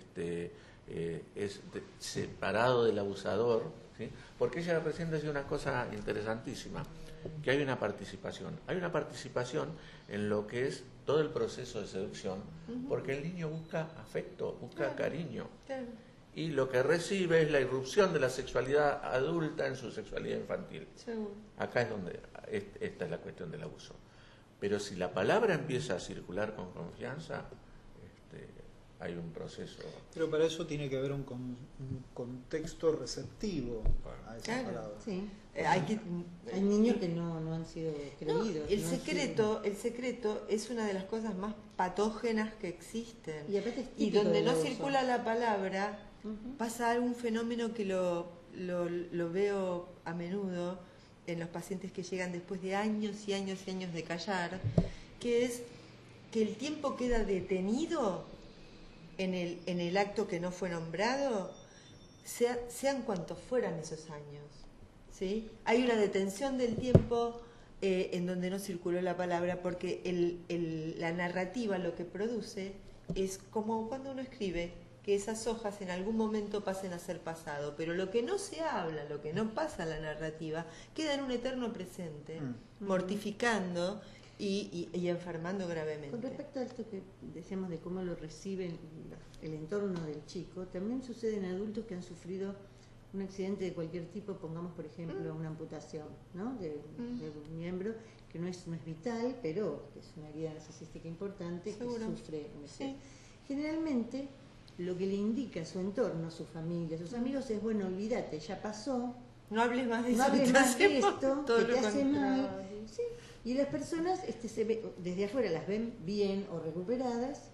separado del abusador, ¿sí? Porque ella recién decía una cosa interesantísima, que hay una participación en lo que es todo el proceso de seducción, porque el niño busca afecto, busca cariño, y lo que recibe es la irrupción de la sexualidad adulta en su sexualidad infantil. Seguro. Acá es donde esta es la cuestión del abuso. Pero si la palabra empieza a circular con confianza, hay un proceso. Pero para eso tiene que haber un contexto receptivo a esa palabra. Sí. Hay niños que no han sido creídos. El secreto es una de las cosas más patógenas que existen. Y aparte es Y típico donde del no uso. circula la palabra, pasa algún fenómeno que lo veo a menudo en los pacientes que llegan después de años y años y años de callar, que es que el tiempo queda detenido en el acto que no fue nombrado, sean cuantos fueran esos años, ¿sí? Hay una detención del tiempo en donde no circuló la palabra, porque la narrativa lo que produce es como cuando uno escribe, que esas hojas en algún momento pasen a ser pasado, pero lo que no se habla, lo que no pasa en la narrativa, queda en un eterno presente, mortificando y enfermando gravemente. Con respecto a esto que decíamos de cómo lo recibe el entorno del chico, también sucede en adultos que han sufrido un accidente de cualquier tipo, pongamos por ejemplo una amputación, ¿no? de un miembro que no es vital, pero que es una herida narcisística importante. Seguro. Que sufre un Sí. Generalmente lo que le indica a su entorno, a su familia, a sus amigos es, bueno, olvídate, ya pasó, No hables más de no eso, hables que te más hace de esto, todo que lo te hace contrario. mal. Sí. Y las personas se ve, desde afuera las ven bien o recuperadas,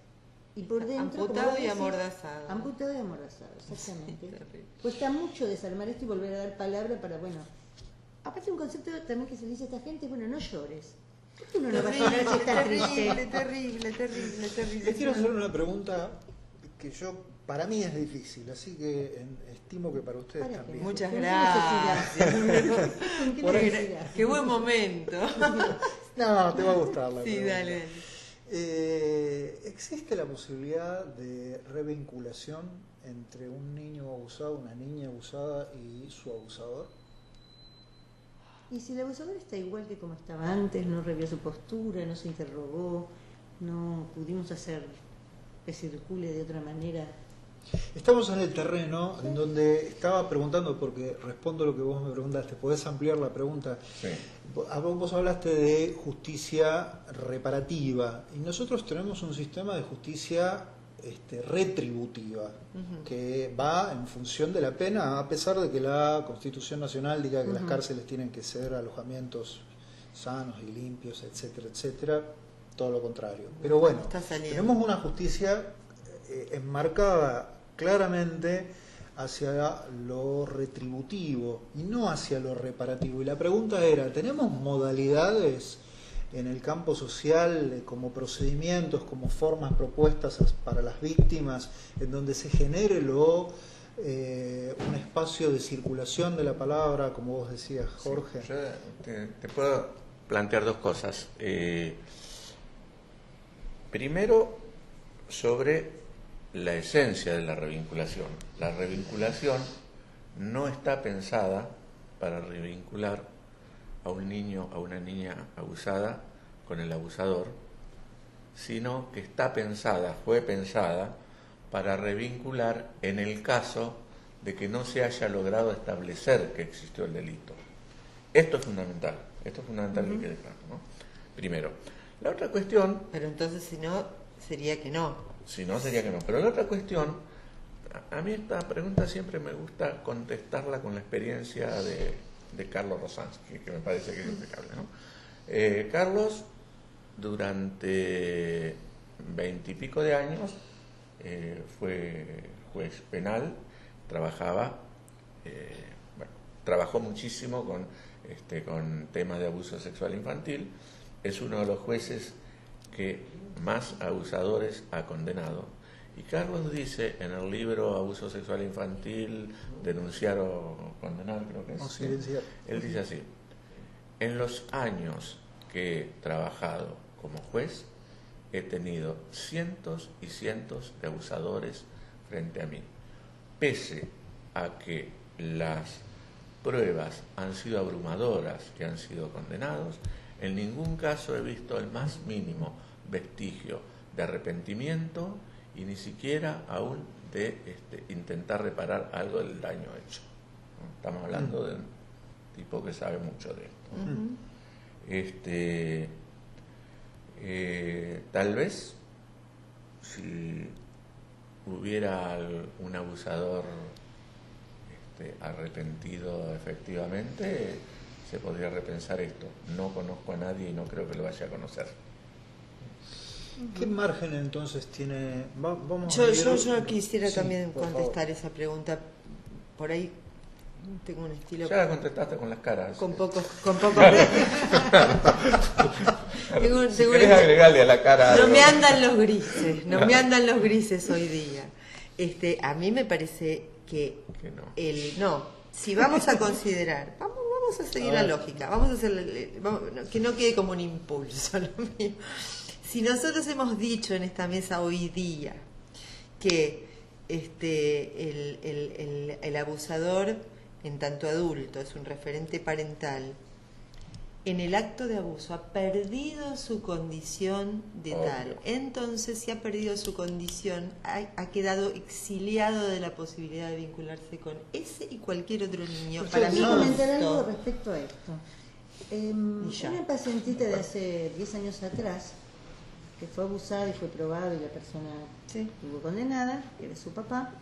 y por dentro, Amputado como vos y decís, amordazado. Amputado y amordazado, exactamente. Sí, terrible. Cuesta mucho desarmar esto y volver a dar palabra para, bueno. Aparte un concepto también que se le dice a esta gente es, bueno, no llores. ¿Por qué uno no va a llorar si está triste? Terrible. Les quiero hacer una pregunta que para mí es difícil, así que estimo que para ustedes ¿Para qué? también. Muchas ¿Con qué gracias. ¿Con qué necesidad? Qué buen momento. No, te va a gustar la Sí, pregunta. dale. ¿Existe la posibilidad de revinculación entre un niño abusado, una niña abusada y su abusador? Y si el abusador está igual que como estaba antes, no revió su postura, no se interrogó, no pudimos hacer que circule de otra manera. Estamos en el terreno en donde estaba preguntando, porque respondo lo que vos me preguntaste. ¿Podés ampliar la pregunta? Sí. Vos hablaste de justicia reparativa y nosotros tenemos un sistema de justicia retributiva que va en función de la pena, a pesar de que la Constitución Nacional diga que las cárceles tienen que ser alojamientos sanos y limpios, etcétera, etcétera. Todo lo contrario. Pero bueno, tenemos una justicia enmarcada claramente hacia lo retributivo y no hacia lo reparativo. Y la pregunta era, ¿tenemos modalidades en el campo social como procedimientos, como formas propuestas para las víctimas, en donde se genere un espacio de circulación de la palabra, como vos decías, Jorge? Sí, yo te puedo plantear dos cosas. Primero, sobre la esencia de la revinculación. La revinculación no está pensada para revincular a un niño, a una niña abusada con el abusador, sino que fue pensada para revincular en el caso de que no se haya logrado establecer que existió el delito. Esto es fundamental que quede claro, ¿no? Primero. La otra cuestión... Pero entonces si no, sería que no. Si no, sería que no. Pero la otra cuestión, a mí esta pregunta siempre me gusta contestarla con la experiencia de Carlos Rosansky, que me parece que es impecable, ¿no? Carlos, durante 20 y pico de años, fue juez penal, trabajó muchísimo con temas de abuso sexual infantil. Es uno de los jueces que más abusadores ha condenado. Y Carlos dice en el libro Abuso Sexual Infantil, denunciar o condenar, creo que es. Silenciar. Él dice así: en los años que he trabajado como juez, he tenido cientos y cientos de abusadores frente a mí. Pese a que las pruebas han sido abrumadoras, que han sido condenados, en ningún caso he visto el más mínimo vestigio de arrepentimiento y ni siquiera aún de intentar reparar algo del daño hecho. Estamos hablando de un tipo que sabe mucho de esto. Tal vez si hubiera un abusador arrepentido efectivamente, se podría repensar esto. No conozco a nadie y no creo que lo vaya a conocer. ¿Qué margen entonces tiene? Vamos Yo quisiera Sí, también por contestar favor. esa pregunta. Por ahí tengo un estilo Ya la contestaste con las caras. con poco tengo Si querés agregarle a la cara no algo. me andan los grises, no me andan los grises hoy día. A mí me parece que no. si vamos a considerar, vamos a seguir la lógica, vamos a hacer que no quede como un impulso lo mío. Si nosotros hemos dicho en esta mesa hoy día que el abusador, en tanto adulto, es un referente parental, en el acto de abuso ha perdido su condición de tal. Entonces, si ha perdido su condición, ha quedado exiliado de la posibilidad de vincularse con ese y cualquier otro niño. Para mí, Quiero comentar justo. algo respecto a esto. Una pacientita de hace 10 años atrás, que fue abusada y fue probado y la persona estuvo condenada, que era su papá,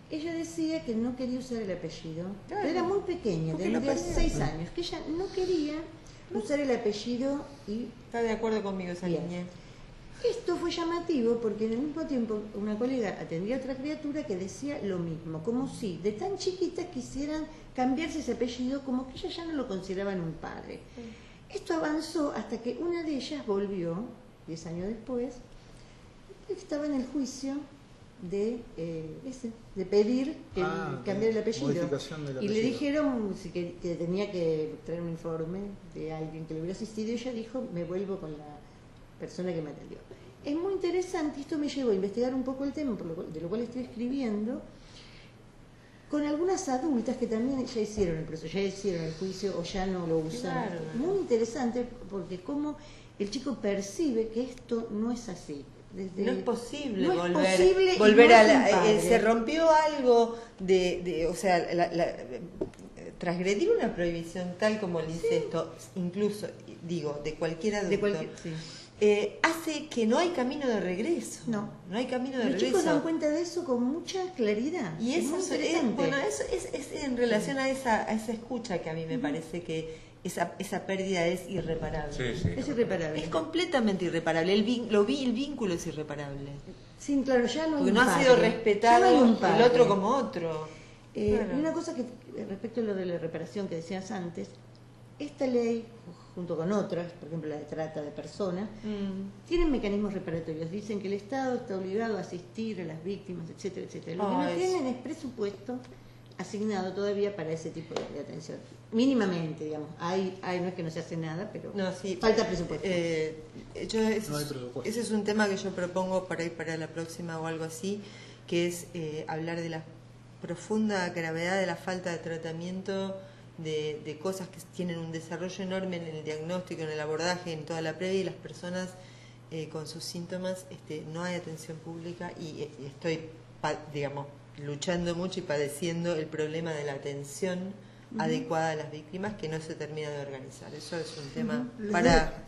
ella decía que no quería usar el apellido. Claro. Era muy pequeña, ¿Por qué lo tendría ponía? 6 años, que ella no quería usar el apellido y Está de acuerdo conmigo esa Bien. niña. esto fue llamativo porque en el mismo tiempo una colega atendía a otra criatura que decía lo mismo, como si de tan chiquitas quisieran cambiarse ese apellido, como que ellas ya no lo consideraban un padre. Esto avanzó hasta que una de ellas volvió, 10 años después, estaba en el juicio de pedir cambiar el apellido. Modificación del Y le apellido. dijeron que tenía que traer un informe de alguien que le hubiera asistido y ella dijo, me vuelvo con la persona que me atendió. Es muy interesante, esto me llevó a investigar un poco el tema, de lo cual estoy escribiendo, con algunas adultas que también ya hicieron el proceso, ya hicieron el juicio o ya no lo usan. Claro. Muy interesante porque cómo el chico percibe que esto no es así. No es posible no es volver, posible y volver no a es un la, padre. se rompió algo o sea, transgredir una prohibición tal como el incesto, incluso, digo, de cualquier adulto, hace que no hay camino de regreso. No hay camino de Los regreso. chicos dan cuenta de eso con mucha claridad. Y eso muy es, interesante. bueno, eso es en relación a esa escucha que a mí me parece que esa pérdida es irreparable. Sí. Es irreparable. Es completamente irreparable. El vínculo es irreparable. Sí, claro, ya no hay Porque un no ha padre. sido Ya respetado no hay un el padre. otro como otro. Claro. Y una cosa que respecto a lo de la reparación que decías antes, esta ley, junto con otras, por ejemplo la de trata de personas, tienen mecanismos reparatorios. Dicen que el Estado está obligado a asistir a las víctimas, etcétera, etcétera. Lo que no tienen es presupuesto asignado todavía para ese tipo de atención. Mínimamente, digamos. No es que no se hace nada, pero falta presupuesto. No hay presupuesto. Ese es un tema que yo propongo para ir para la próxima o algo así, que es hablar de la profunda gravedad de la falta de tratamiento de cosas que tienen un desarrollo enorme en el diagnóstico, en el abordaje, en toda la previa, y las personas con sus síntomas, no hay atención pública y estoy, digamos, luchando mucho y padeciendo el problema de la atención adecuada a las víctimas que no se termina de organizar. Eso es un tema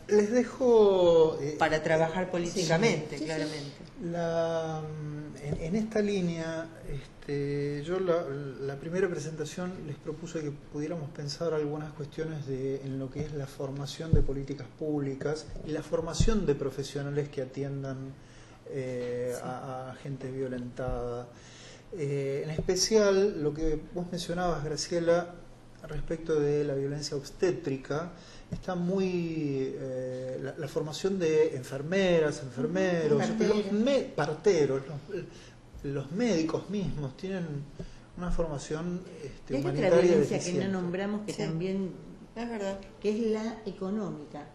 les dejo para trabajar políticamente, sí. claramente. En esta línea, yo la primera presentación les propuse que pudiéramos pensar algunas cuestiones en lo que es la formación de políticas públicas y la formación de profesionales que atiendan a gente violentada. En especial, lo que vos mencionabas, Graciela, respecto de la violencia obstétrica, está muy la formación de enfermeras, enfermeros, parteros, los médicos mismos tienen una formación Hay otra humanitaria violencia que deficiente. no nombramos que también, Es verdad. que es la económica.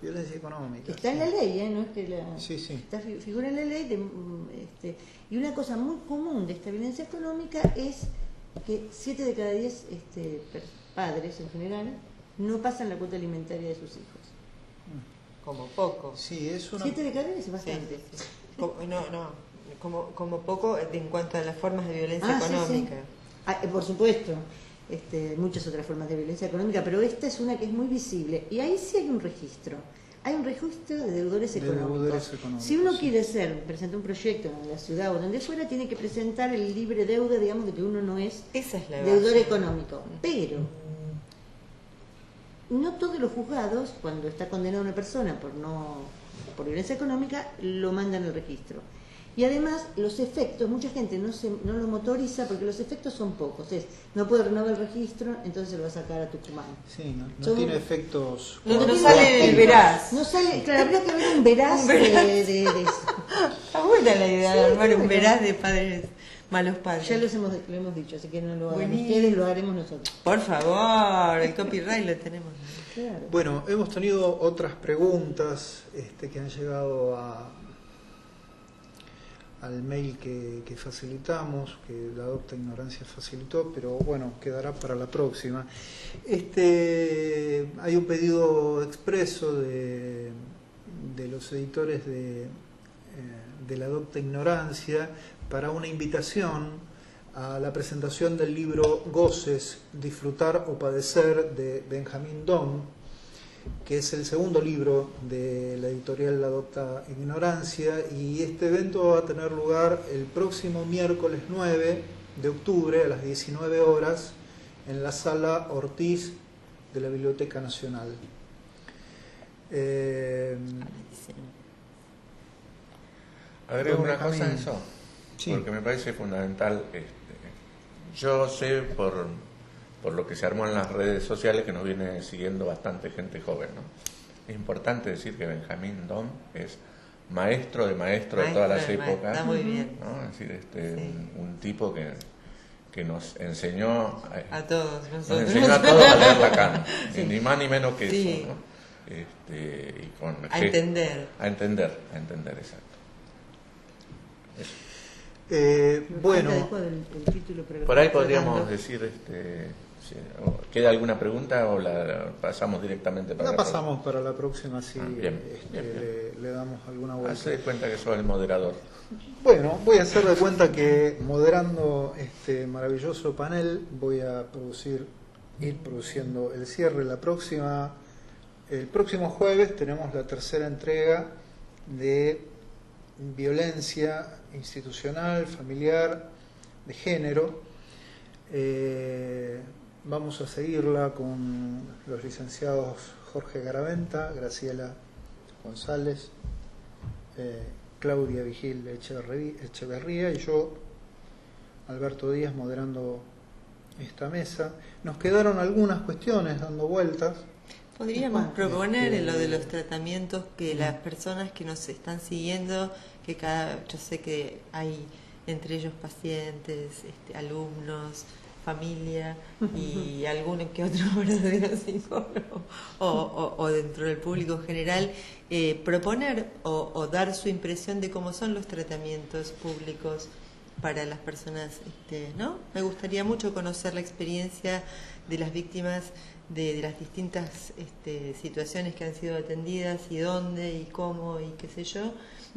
Violencia económica. Está en la ley, no es que Sí. está, figura en la ley. Y una cosa muy común de esta violencia económica es que 7 de cada 10 padres en general no pasan la cuota alimentaria de sus hijos. Como poco. Sí, es una... 7 de cada 10 es bastante. Sí. Como poco en cuanto a las formas de violencia económica. Sí. Por supuesto, muchas otras formas de violencia económica, pero esta es una que es muy visible. Y ahí sí hay un registro. hay un registro de deudores económicos. Si uno quiere presentar un proyecto en la ciudad o donde fuera, tiene que presentar el libre deuda, digamos, de que uno no es deudor económico. Pero no todos los juzgados, cuando está condenada una persona por violencia económica, lo mandan al registro. Y además, los efectos, mucha gente no lo motoriza porque los efectos son pocos. No puede renovar el registro, entonces se lo va a sacar a Tucumán. Sí, no tiene efectos. No sale el veraz. No sale, claro, habría que haber un veraz, de eso. Está buena la idea de armar un veraz de padres, malos padres. Ya lo hemos dicho, así que no lo hagan ustedes, lo haremos nosotros. Por favor, el copyright lo tenemos. Claro. Bueno, hemos tenido otras preguntas que han llegado al mail que facilitamos, que la Adopta Ignorancia facilitó, pero bueno, quedará para la próxima. Hay un pedido expreso de los editores de la Adopta Ignorancia para una invitación a la presentación del libro Goces, Disfrutar o Padecer, de Benjamín Dohm, que es el segundo libro de la editorial La Adopta Ignorancia, y este evento va a tener lugar el próximo miércoles 9 de octubre a las 19 horas en la Sala Ortiz de la Biblioteca Nacional. Agrego una cosa a eso, sí, porque me parece fundamental. Yo sé por lo que se armó en las redes sociales que nos viene siguiendo bastante gente joven, ¿no? Es importante decir que Benjamín Dohm es maestro de todas las épocas. Está muy bien. ¿no? Es decir, un tipo que nos enseñó a todos nos enseñó a todos a leer Lacan, sí, ni más ni menos que sí, eso, ¿no? Y con a entender, exacto. Bueno, el título, por ahí podríamos decir, ¿queda alguna pregunta o la pasamos directamente para la pasamos para la próxima, si bien. Le damos alguna vuelta? Hace de cuenta que soy el moderador. Bueno, voy a hacer de cuenta que moderando este maravilloso panel voy a ir produciendo el cierre. El próximo jueves tenemos la tercera entrega de violencia institucional, familiar, de género. Vamos a seguirla con los licenciados Jorge Garaventa, Graciela González, Claudia Vigil Echeverría y yo, Alberto Díaz, moderando esta mesa. Nos quedaron algunas cuestiones dando vueltas. Podríamos proponer en lo de los tratamientos que las personas que nos están siguiendo, yo sé que hay entre ellos pacientes, alumnos, familia y alguno que otro verdadero psicólogo o dentro del público en general, proponer o dar su impresión de cómo son los tratamientos públicos para las personas, ¿no? Me gustaría mucho conocer la experiencia de las víctimas de las distintas situaciones que han sido atendidas y dónde y cómo y qué sé yo,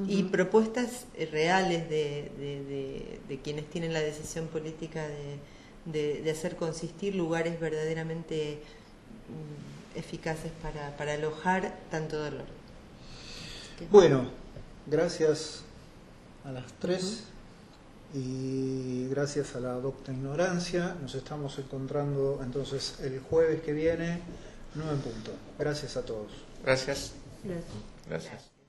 y propuestas reales de quienes tienen la decisión política de hacer consistir lugares verdaderamente eficaces para alojar tanto dolor. Bueno, gracias a las tres. Y gracias a la Adopta Ignorancia, nos estamos encontrando entonces el jueves que viene, 9 en punto. Gracias a todos. Gracias. Gracias. Gracias.